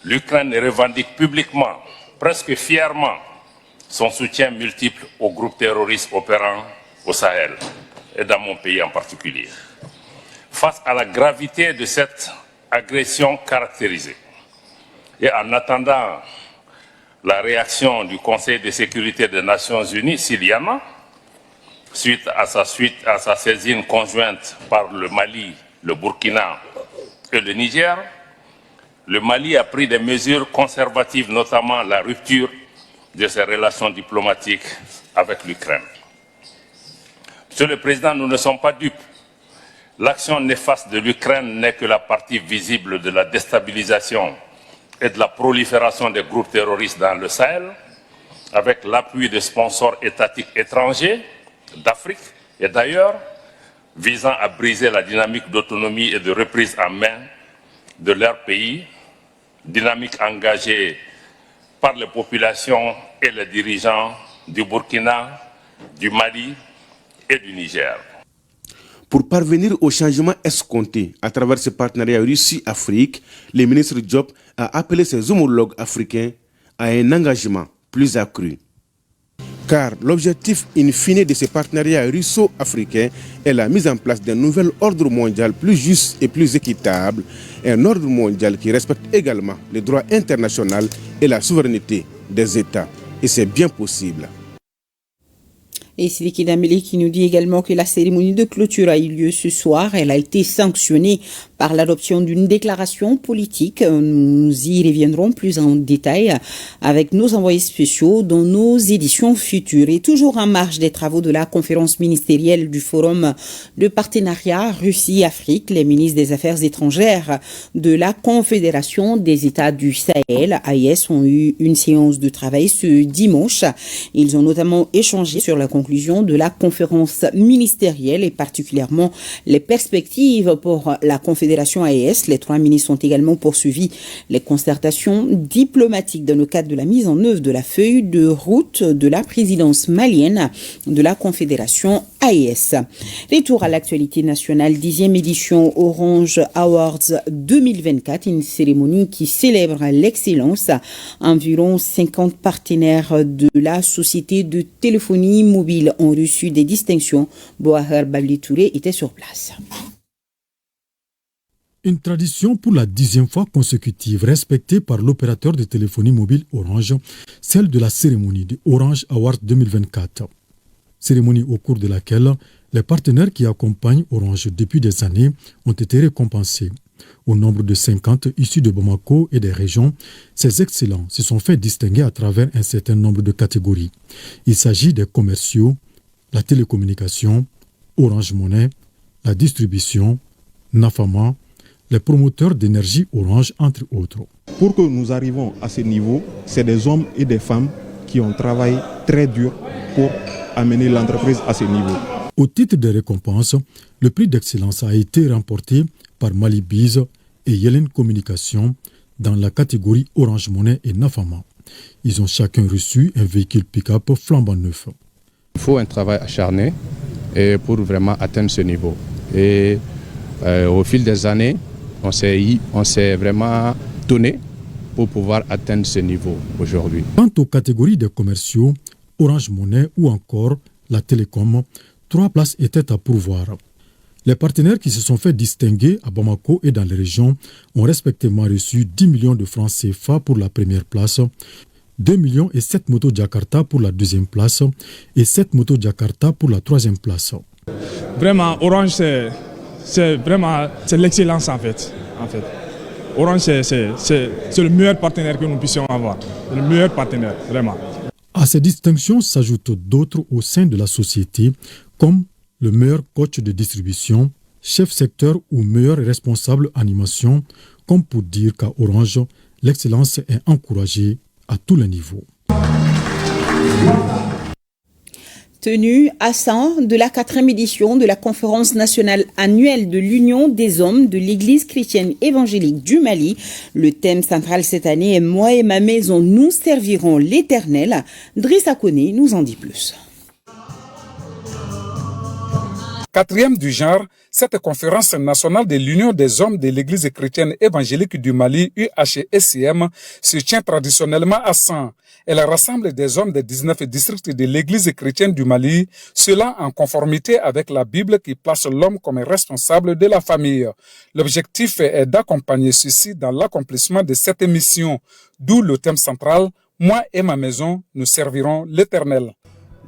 [SPEAKER 7] l'Ukraine revendique publiquement, presque fièrement, son soutien multiple aux groupes terroristes opérant au Sahel et dans mon pays en particulier. Face à la gravité de cette agression caractérisée et en attendant la réaction du Conseil de sécurité des Nations Unies, s'il y en a, suite à sa saisine conjointe par le Mali, le Burkina et le Niger, le Mali a pris des mesures conservatives, notamment la rupture de ses relations diplomatiques avec l'Ukraine. Monsieur le Président, nous ne sommes pas dupes. L'action néfaste de l'Ukraine n'est que la partie visible de la déstabilisation et de la prolifération des groupes terroristes dans le Sahel, avec l'appui de sponsors étatiques étrangers d'Afrique et d'ailleurs, visant à briser la dynamique d'autonomie et de reprise en main de leur pays, dynamique engagée par les populations et les dirigeants du Burkina, du Mali et du Niger.
[SPEAKER 5] Pour parvenir au changement escompté à travers ce partenariat Russie-Afrique, le ministre Diop a appelé ses homologues africains à un engagement plus accru. Car l'objectif in fine de ce partenariat russo-africain est la mise en place d'un nouvel ordre mondial plus juste et plus équitable, un ordre mondial qui respecte également le droit international et la souveraineté des États. Et c'est bien possible.
[SPEAKER 2] Et Sidiki Dembélé qui nous dit également que la cérémonie de clôture a eu lieu ce soir. Elle a été sanctionnée par l'adoption d'une déclaration politique. Nous y reviendrons plus en détail avec nos envoyés spéciaux dans nos éditions futures. Et toujours en marge des travaux de la conférence ministérielle du Forum de partenariat Russie-Afrique, les ministres des Affaires étrangères de la Confédération des États du Sahel, AES, ont eu une séance de travail ce dimanche. Ils ont notamment échangé sur la conclusion de la conférence ministérielle et particulièrement les perspectives pour la Confédération AES. Les trois ministres ont également poursuivi les concertations diplomatiques dans le cadre de la mise en œuvre de la feuille de route de la présidence malienne de la Confédération AES. Retour à l'actualité nationale, 10e édition Orange Awards 2024, une cérémonie qui célèbre l'excellence. Environ 50 partenaires de la société de téléphonie mobile ont reçu des distinctions. Boaher Babli Touré était sur place.
[SPEAKER 8] Une tradition pour la 10e fois consécutive respectée par l'opérateur de téléphonie mobile Orange, celle de la cérémonie de Orange Awards 2024. Cérémonie au cours de laquelle les partenaires qui accompagnent Orange depuis des années ont été récompensés. Au nombre de 50 issus de Bamako et des régions, ces excellents se sont fait distinguer à travers un certain nombre de catégories. Il s'agit des commerciaux, la télécommunication, Orange Money, la distribution, Nafama, les promoteurs d'énergie Orange, entre autres.
[SPEAKER 9] Pour que nous arrivions à ce niveau, c'est des hommes et des femmes qui ont travaillé très dur pour amener l'entreprise à ce niveau.
[SPEAKER 8] Au titre des récompenses, le prix d'excellence a été remporté par Malibiz et Yellen Communication dans la catégorie Orange Money et Nafama. Ils ont chacun reçu un véhicule pick-up flambant neuf.
[SPEAKER 10] Il faut un travail acharné pour vraiment atteindre ce niveau. Et au fil des années, on s'est vraiment donné pour pouvoir atteindre ce niveau aujourd'hui.
[SPEAKER 8] Quant aux catégories des commerciaux, Orange Money ou encore la télécom, 3 places étaient à pourvoir. Les partenaires qui se sont fait distinguer à Bamako et dans les régions ont respectivement reçu 10 millions de francs CFA pour la première place, 2 millions et 7 motos Jakarta pour la deuxième place et 7 motos Jakarta pour la troisième place.
[SPEAKER 11] Vraiment, Orange, c'est l'excellence en fait. Orange, c'est le meilleur partenaire que nous puissions avoir. Le meilleur partenaire, vraiment.
[SPEAKER 8] À ces distinctions s'ajoutent d'autres au sein de la société, comme le meilleur coach de distribution, chef secteur ou meilleur responsable animation, comme pour dire qu'à Orange, l'excellence est encouragée à tous les niveaux.
[SPEAKER 2] Tenue à 100 de la 4e édition de la conférence nationale annuelle de l'Union des hommes de l'Église chrétienne évangélique du Mali. Le thème central cette année est « Moi et ma maison, nous servirons l'Éternel ». Drissa Koné nous en dit plus.
[SPEAKER 12] 4e du genre, cette conférence nationale de l'Union des hommes de l'Église chrétienne évangélique du Mali, UHESCM, se tient traditionnellement à 100. Elle rassemble des hommes des 19 districts de l'Église chrétienne du Mali, cela en conformité avec la Bible qui place l'homme comme responsable de la famille. L'objectif est d'accompagner ceux-ci dans l'accomplissement de cette mission, d'où le thème central « Moi et ma maison, nous servirons l'Éternel ».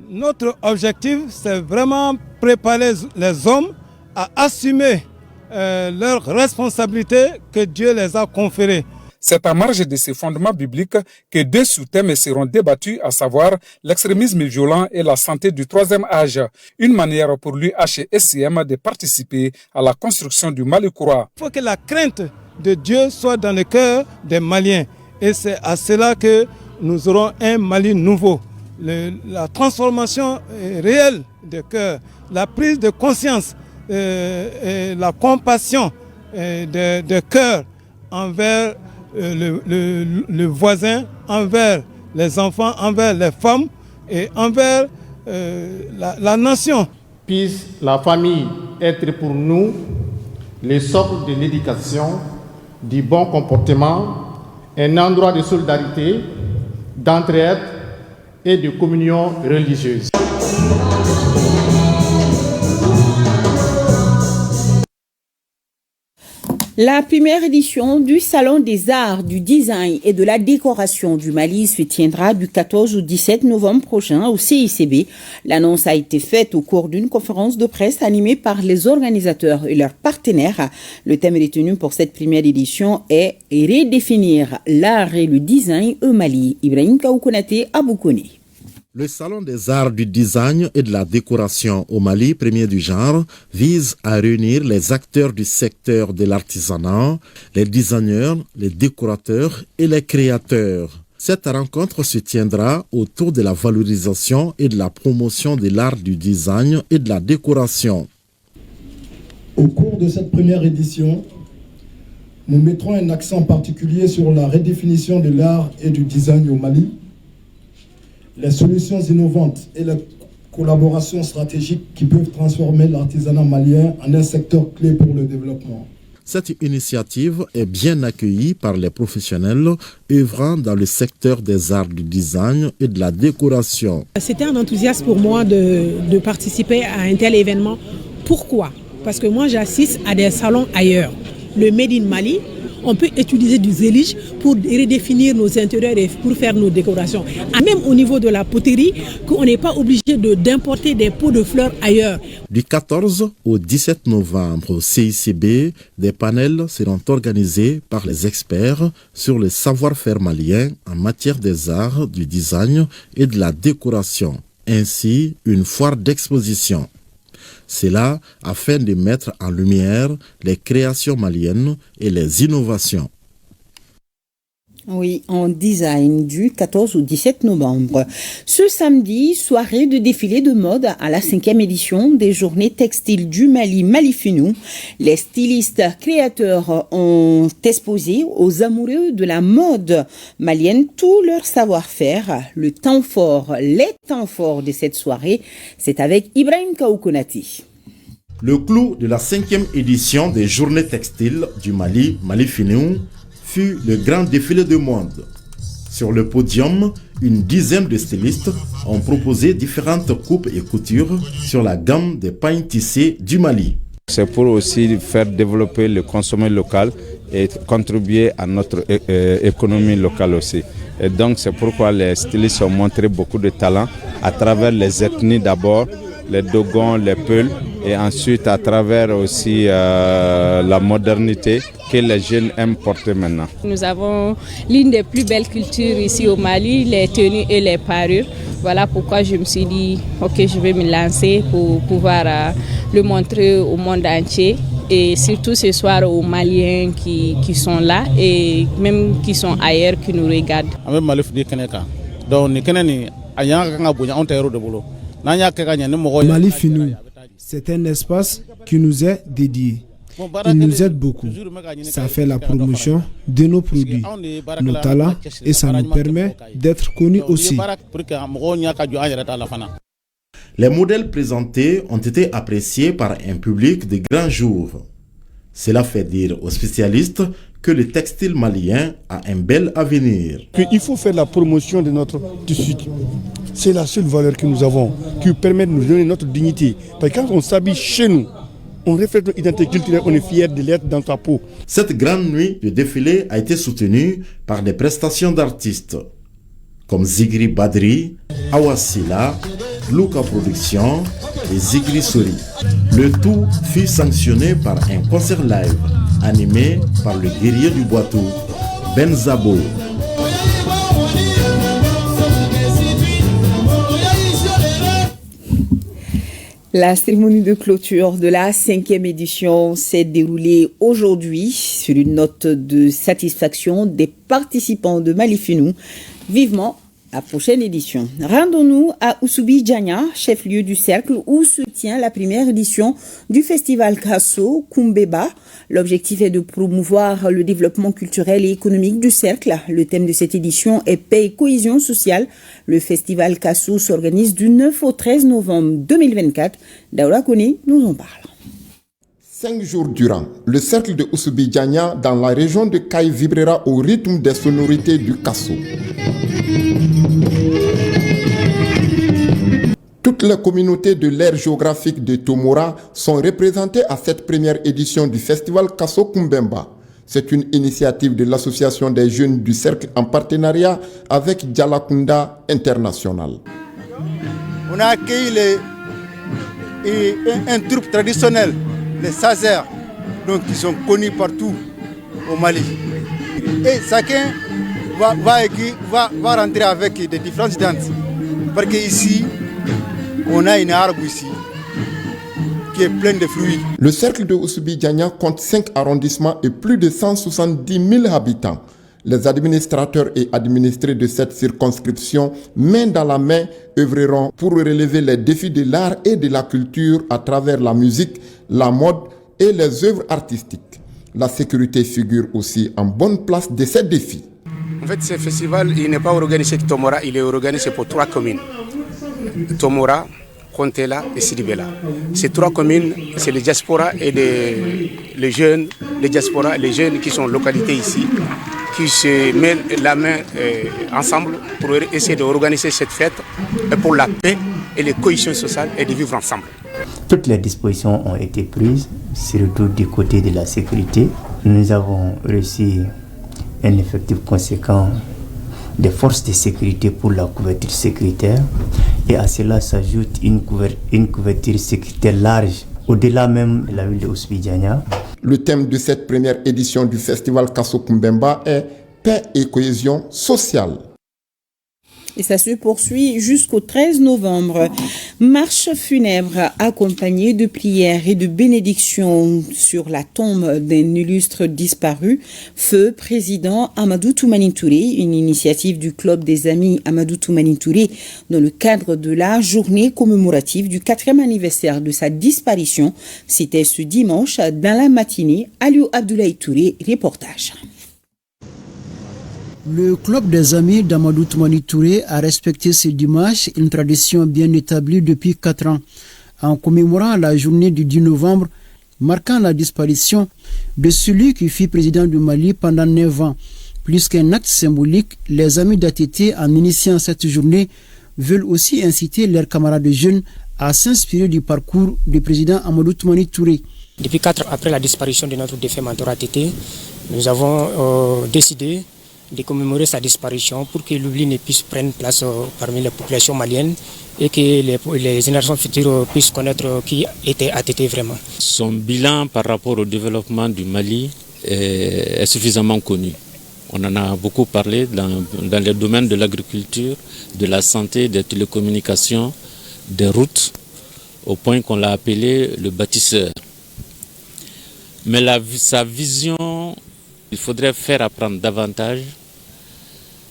[SPEAKER 13] Notre objectif, c'est vraiment préparer les hommes à assumer leurs responsabilités que Dieu les a conférées.
[SPEAKER 12] C'est à marge de ces fondements bibliques que 2 sous-thèmes seront débattus, à savoir l'extrémisme violent et la santé du 3e âge. Une manière pour l'UHESCM de participer à la construction du Mali courant.
[SPEAKER 13] Il faut que la crainte de Dieu soit dans le cœur des Maliens. Et c'est à cela que nous aurons un Mali nouveau. La transformation réelle de cœur, la prise de conscience, et la compassion de cœur envers le voisin, envers les enfants, envers les femmes et envers la nation.
[SPEAKER 14] Puisse la famille être pour nous le socle de l'éducation, du bon comportement, un endroit de solidarité, d'entraide et de communion religieuse.
[SPEAKER 2] La première édition du Salon des Arts, du Design et de la Décoration du Mali se tiendra du 14 au 17 novembre prochain au CICB. L'annonce a été faite au cours d'une conférence de presse animée par les organisateurs et leurs partenaires. Le thème retenu pour cette première édition est « Redéfinir l'art et le design au Mali ». Ibrahim Kaoukonate Aboukone.
[SPEAKER 15] Le Salon des arts du design et de la décoration au Mali, premier du genre, vise à réunir les acteurs du secteur de l'artisanat, les designers, les décorateurs et les créateurs. Cette rencontre se tiendra autour de la valorisation et de la promotion de l'art du design et de la décoration.
[SPEAKER 16] Au cours de cette première édition, nous mettrons un accent particulier sur la redéfinition de l'art et du design au Mali, les solutions innovantes et les collaborations stratégiques qui peuvent transformer l'artisanat malien en un secteur clé pour le développement.
[SPEAKER 15] Cette initiative est bien accueillie par les professionnels œuvrant dans le secteur des arts du design et de la décoration.
[SPEAKER 17] C'était un enthousiasme pour moi de participer à un tel événement. Pourquoi? Parce que moi j'assiste à des salons ailleurs. Le Made in Mali, on peut utiliser du zélige pour redéfinir nos intérieurs et pour faire nos décorations. Même au niveau de la poterie, qu'on n'est pas obligé d'importer des pots de fleurs ailleurs.
[SPEAKER 15] Du 14 au 17 novembre au CICB, des panels seront organisés par les experts sur le savoir-faire malien en matière des arts, du design et de la décoration, ainsi une foire d'exposition. C'est là afin de mettre en lumière les créations maliennes et les innovations.
[SPEAKER 2] Oui, en design du 14 au 17 novembre. Ce samedi, soirée de défilé de mode à la 5e édition des Journées textiles du Mali, Malifinou. Les stylistes créateurs ont exposé aux amoureux de la mode malienne tout leur savoir-faire. Le temps fort, les temps forts de cette soirée, c'est avec Ibrahim Kaoukonati.
[SPEAKER 15] Le clou de la 5e édition des Journées textiles du Mali, Malifinou, fut le grand défilé de mode. Sur le podium, une dizaine de stylistes ont proposé différentes coupes et coutures sur la gamme des pailles tissées du Mali.
[SPEAKER 18] C'est pour aussi faire développer le consommé local et contribuer à notre économie locale aussi. Et donc c'est pourquoi les stylistes ont montré beaucoup de talent à travers les ethnies d'abord, les Dogons, les Peuls, et ensuite à travers aussi la modernité que les jeunes aiment porter maintenant.
[SPEAKER 28] Nous avons l'une des plus belles cultures ici au Mali, les tenues et les parures. Voilà pourquoi je me suis dit, ok, je vais me lancer pour pouvoir le montrer au monde entier. Et surtout ce soir aux Maliens qui sont là et même qui sont ailleurs, qui nous regardent.
[SPEAKER 23] Malifinou, c'est un espace qui nous est dédié. Il nous aide beaucoup. Ça fait la promotion de nos produits, nos talents et ça nous permet d'être connus aussi.
[SPEAKER 15] Les modèles présentés ont été appréciés par un public de grand jour. Cela fait dire aux spécialistes que le textile malien a un bel avenir.
[SPEAKER 19] Il faut faire la promotion de notre tissu. C'est la seule valeur que nous avons, qui permet de nous donner notre dignité. Parce que quand on s'habille chez nous, on reflète notre identité culturelle, on est fier de l'être dans ta peau.
[SPEAKER 15] Cette grande nuit de défilé a été soutenue par des prestations d'artistes comme Zigri Badri, Awasila, Luka Production et Zigri Sori. Le tout fut sanctionné par un concert live animé par le guerrier du Boitou, Ben Zabo.
[SPEAKER 2] La cérémonie de clôture de la 5e édition s'est déroulée aujourd'hui sur une note de satisfaction des participants de Malifinou. Vivement la prochaine édition. Rendons-nous à Oussoubi-Diania, chef-lieu du cercle où se tient la première édition du festival Kasso Kumbeba. L'objectif est de promouvoir le développement culturel et économique du cercle. Le thème de cette édition est paix et cohésion sociale. Le festival Kasso s'organise du 9 au 13 novembre 2024. Daoula Kone nous en parle.
[SPEAKER 20] 5 jours durant, le cercle de Oussoubi-Diania dans la région de Kaï vibrera au rythme des sonorités du Kasso. Toutes les communautés de l'aire géographique de Tomora sont représentées à cette première édition du festival Kasso Kumbemba. C'est une initiative de l'association des jeunes du cercle en partenariat avec Djalakunda International.
[SPEAKER 21] On a accueilli un troupe traditionnel, les Sazers, donc qui sont connus partout au Mali. Et chacun va rentrer avec des différentes danses. Parce qu'ici, on a une arbre ici qui est pleine de fruits.
[SPEAKER 20] Le cercle de Oussoubi-Diania compte 5 arrondissements et plus de 170 000 habitants. Les administrateurs et administrés de cette circonscription, main dans la main, œuvreront pour relever les défis de l'art et de la culture à travers la musique, la mode et les œuvres artistiques. La sécurité figure aussi en bonne place de ces défis.
[SPEAKER 22] En fait, ce festival, il n'est pas organisé que Tomora, il est organisé pour 3 communes. Tomora, Kontela et Sidibela. Ces 3 communes, c'est les diasporas et les jeunes, les diasporas, les jeunes qui sont localisés ici, qui se mettent la main ensemble pour essayer d'organiser cette fête pour la paix et la cohésion sociale et de vivre ensemble.
[SPEAKER 24] Toutes les dispositions ont été prises, surtout du côté de la sécurité. Nous avons reçu un effectif conséquent des forces de sécurité pour la couverture sécuritaire et à cela s'ajoute une couverture sécuritaire large au-delà même de la ville de Oussoubi-Diania.
[SPEAKER 20] Le thème de cette première édition du festival Kasso Kumbemba est paix et cohésion sociale.
[SPEAKER 2] Et ça se poursuit jusqu'au 13 novembre. Marche funèbre accompagnée de prières et de bénédictions sur la tombe d'un illustre disparu. Feu président Amadou Toumani Touré, une initiative du club des amis Amadou Toumani Touré dans le cadre de la journée commémorative du 4e anniversaire de sa disparition. C'était ce dimanche dans la matinée. Aliou Abdoulaye Touré, reportage.
[SPEAKER 25] Le club des amis d'Amadou Toumani Touré a respecté ce dimanche une tradition bien établie depuis 4 ans, en commémorant la journée du 10 novembre, marquant la disparition de celui qui fut président du Mali pendant 9 ans. Plus qu'un acte symbolique, les amis d'ATT, en initiant cette journée, veulent aussi inciter leurs camarades jeunes à s'inspirer du parcours du président Amadou Toumani Touré.
[SPEAKER 26] Depuis 4 ans après la disparition de notre défunt mentor ATT, nous avons décidé de commémorer sa disparition pour que l'oubli ne puisse prendre place parmi les populations maliennes et que les générations futures puissent connaître qui était ATT vraiment.
[SPEAKER 27] Son bilan par rapport au développement du Mali est suffisamment connu. On en a beaucoup parlé dans les domaines de l'agriculture, de la santé, des télécommunications, des routes, au point qu'on l'a appelé le bâtisseur. Mais sa vision, il faudrait faire apprendre davantage,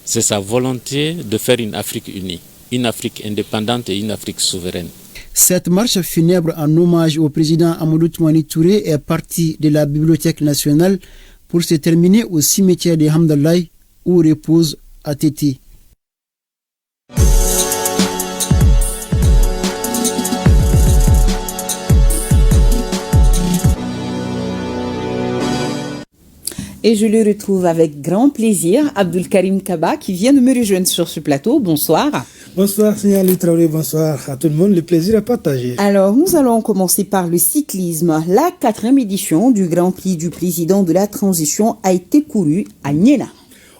[SPEAKER 27] c'est sa volonté de faire une Afrique unie, une Afrique indépendante et une Afrique souveraine.
[SPEAKER 25] Cette marche funèbre en hommage au président Amadou Toumani Touré est partie de la Bibliothèque nationale pour se terminer au cimetière de Hamdallaye où repose ATT.
[SPEAKER 2] Et je le retrouve avec grand plaisir, Abdul Karim Kaba, qui vient de me rejoindre sur ce plateau. Bonsoir.
[SPEAKER 1] Bonsoir, Signal Traoré, bonsoir à tout le monde. Le plaisir est partagé.
[SPEAKER 2] Alors, nous allons commencer par le cyclisme. La 4e édition du Grand Prix du président de la transition a été courue à Niena.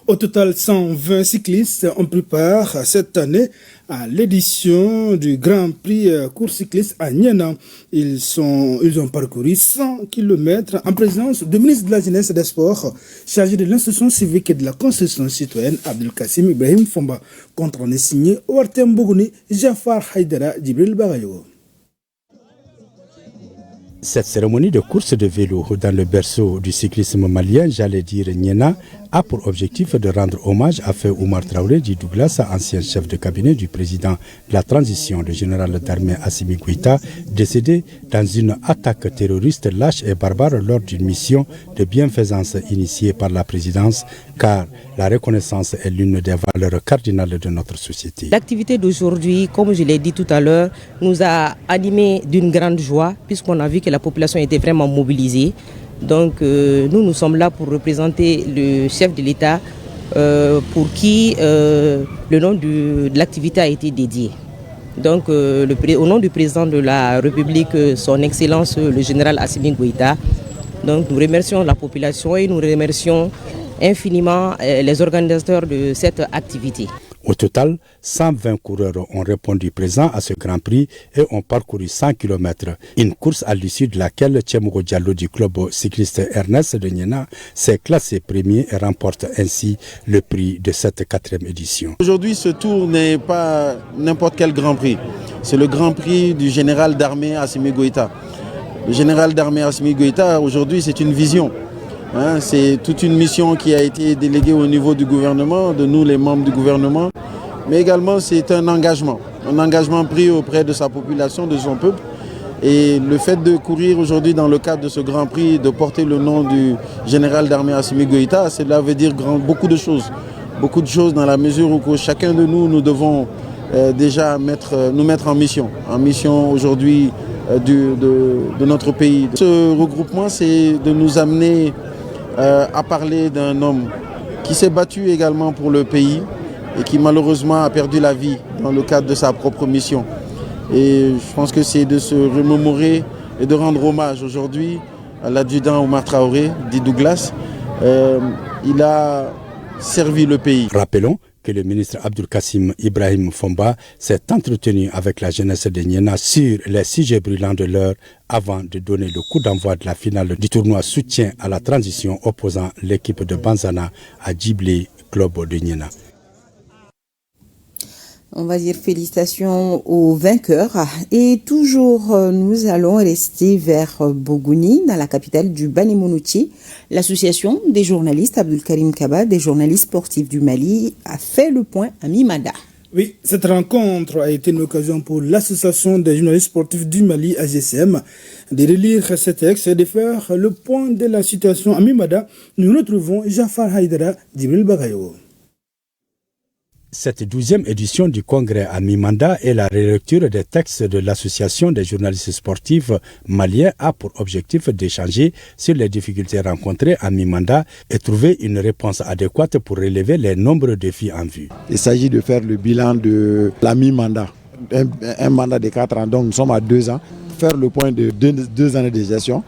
[SPEAKER 1] Au total, 120 cyclistes ont pris part cette année à l'édition du Grand Prix course cycliste à Niena. Ils ont parcouru 100 km en présence du ministre de la Jeunesse et des Sports, chargé de l'instruction civique et de la construction citoyenne, Abdul Kassim Ibrahim Fomba. Contrat est signé Ouartem Bougouni, Jafar Haïdara, Djibril Bagayo.
[SPEAKER 3] Cette cérémonie de course de vélo dans le berceau du cyclisme malien, j'allais dire Niena, a pour objectif de rendre hommage à Feu Oumar Traoré Di Douglas, ancien chef de cabinet du président de la transition, le général d'armée Assimi Goïta, décédé dans une attaque terroriste lâche et barbare lors d'une mission de bienfaisance initiée par la présidence, car la reconnaissance est l'une des valeurs cardinales de notre société.
[SPEAKER 4] L'activité d'aujourd'hui, comme je l'ai dit tout à l'heure, nous a animés d'une grande joie, puisqu'on a vu que la population était vraiment mobilisée. Donc nous sommes là pour représenter le chef de l'État pour qui le nom de l'activité a été dédié. Donc au nom du président de la République, son Excellence le général Assimi Goïta, donc nous remercions la population et nous remercions infiniment les organisateurs de cette activité.
[SPEAKER 3] Au total, 120 coureurs ont répondu présents à ce Grand Prix et ont parcouru 100 km. Une course à l'issue de laquelle Tchemogo Diallo du club cycliste Ernest de Niena s'est classé premier et remporte ainsi le prix de cette 4e édition.
[SPEAKER 5] Aujourd'hui, ce tour n'est pas n'importe quel Grand Prix. C'est le Grand Prix du général d'armée Assimi Goïta. Le général d'armée Assimi Goïta, aujourd'hui, c'est une vision. C'est toute une mission qui a été déléguée au niveau du gouvernement, de nous les membres du gouvernement, mais également c'est un engagement pris auprès de sa population, de son peuple. Et le fait de courir aujourd'hui dans le cadre de ce Grand Prix, de porter le nom du général d'armée Assimi Goïta, cela veut dire beaucoup de choses dans la mesure où chacun de nous devons déjà nous mettre en mission aujourd'hui de notre pays. Ce regroupement, c'est de nous amener à parler d'un homme qui s'est battu également pour le pays et qui malheureusement a perdu la vie dans le cadre de sa propre mission. Et je pense que c'est de se remémorer et de rendre hommage aujourd'hui à l'adjudant Oumar Traoré Di Douglas. Il a servi le pays.
[SPEAKER 3] Rappelons que le ministre Abdul Kassim Ibrahim Fomba s'est entretenu avec la jeunesse de Niena sur les sujets brûlants de l'heure avant de donner le coup d'envoi de la finale du tournoi soutien à la transition opposant l'équipe de Banzana à Djiblé, club de Niena.
[SPEAKER 2] On va dire félicitations aux vainqueurs. Et toujours, nous allons rester vers Bougouni, dans la capitale du Bani-Monouti. L'association des journalistes Abdul Karim Kaba, des journalistes sportifs du Mali, a fait le point à Mimada.
[SPEAKER 1] Oui, cette rencontre a été une occasion pour l'association des journalistes sportifs du Mali, AGCM, de relire ce texte et de faire le point de la situation à Mimada. Nous retrouvons Jafar Haïdara, Djibril Bagayo.
[SPEAKER 3] Cette 12e édition du congrès à mi-mandat et la relecture des textes de l'association des journalistes sportifs maliens a pour objectif d'échanger sur les difficultés rencontrées à mi-mandat et trouver une réponse adéquate pour relever les nombreux défis en vue.
[SPEAKER 6] Il s'agit de faire le bilan de la mi-mandat, un mandat de 4 ans, donc nous sommes à 2 ans, faire le point de 2 années de gestion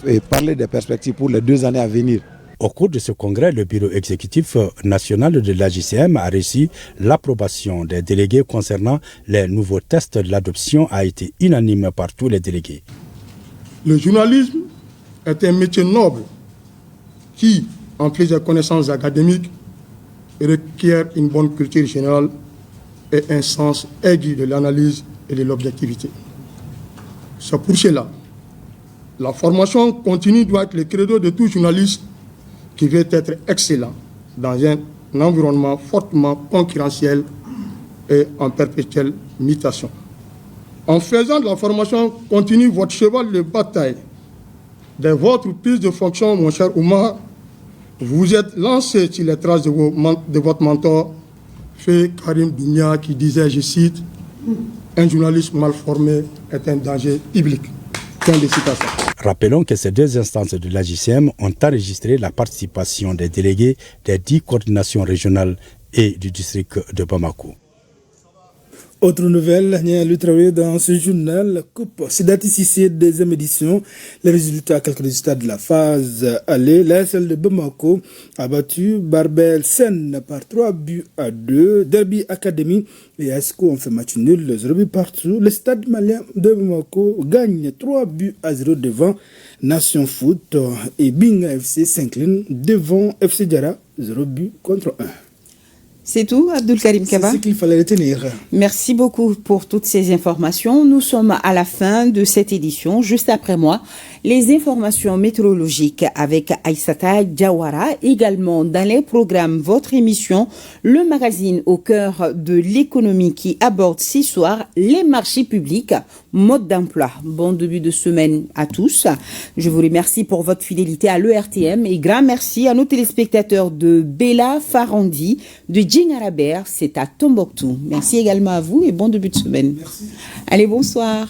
[SPEAKER 6] et parler des perspectives pour les 2 années à venir.
[SPEAKER 3] Au cours de ce congrès, le bureau exécutif national de l'AGCM a reçu l'approbation des délégués concernant les nouveaux tests. L'adoption a été unanime par tous les délégués.
[SPEAKER 7] Le journalisme est un métier noble qui, en plus des connaissances académiques, requiert une bonne culture générale et un sens aigu de l'analyse et de l'objectivité. C'est pour cela, la formation continue doit être le credo de tout journaliste qui veut être excellent dans un environnement fortement concurrentiel et en perpétuelle mutation. En faisant de la formation continue votre cheval de bataille. Dès votre prise de fonction, mon cher Oumar, vous êtes lancé sur les traces de votre mentor, Feu Karim Doumbia, qui disait, je cite, « Un journaliste mal formé est un danger public ».
[SPEAKER 3] Rappelons que ces deux instances de l'AJCM ont enregistré la participation des délégués des 10 coordinations régionales et du district de Bamako.
[SPEAKER 1] Autre nouvelle, le travail dans ce journal, Coupe Sidati Sissé, deuxième édition. Quelques résultats de la phase aller. L'ASL de Bamako a battu Barbel Sen par 3-2. Derby Academy et ASCO ont fait match nul, 0 but partout. Le stade malien de Bamako gagne 3-0 devant Nation Foot et Binga FC s'incline devant FC Diara, 0 but contre 1.
[SPEAKER 2] C'est tout, Abdul Karim Kaba.
[SPEAKER 1] C'est ce qu'il fallait retenir.
[SPEAKER 2] Merci beaucoup pour toutes ces informations. Nous sommes à la fin de cette édition. Juste après moi, les informations météorologiques avec Aïssata Diawara. Également dans les programmes, votre émission, le magazine au cœur de l'économie qui aborde ce soir les marchés publics, mode d'emploi. Bon début de semaine à tous. Je vous remercie pour votre fidélité à l'ERTM et grand merci à nos téléspectateurs de Bella Farandi, de Djingarabert, c'est à Tombouctou. Merci également à vous et bon début de semaine.
[SPEAKER 1] Merci.
[SPEAKER 2] Allez, bonsoir.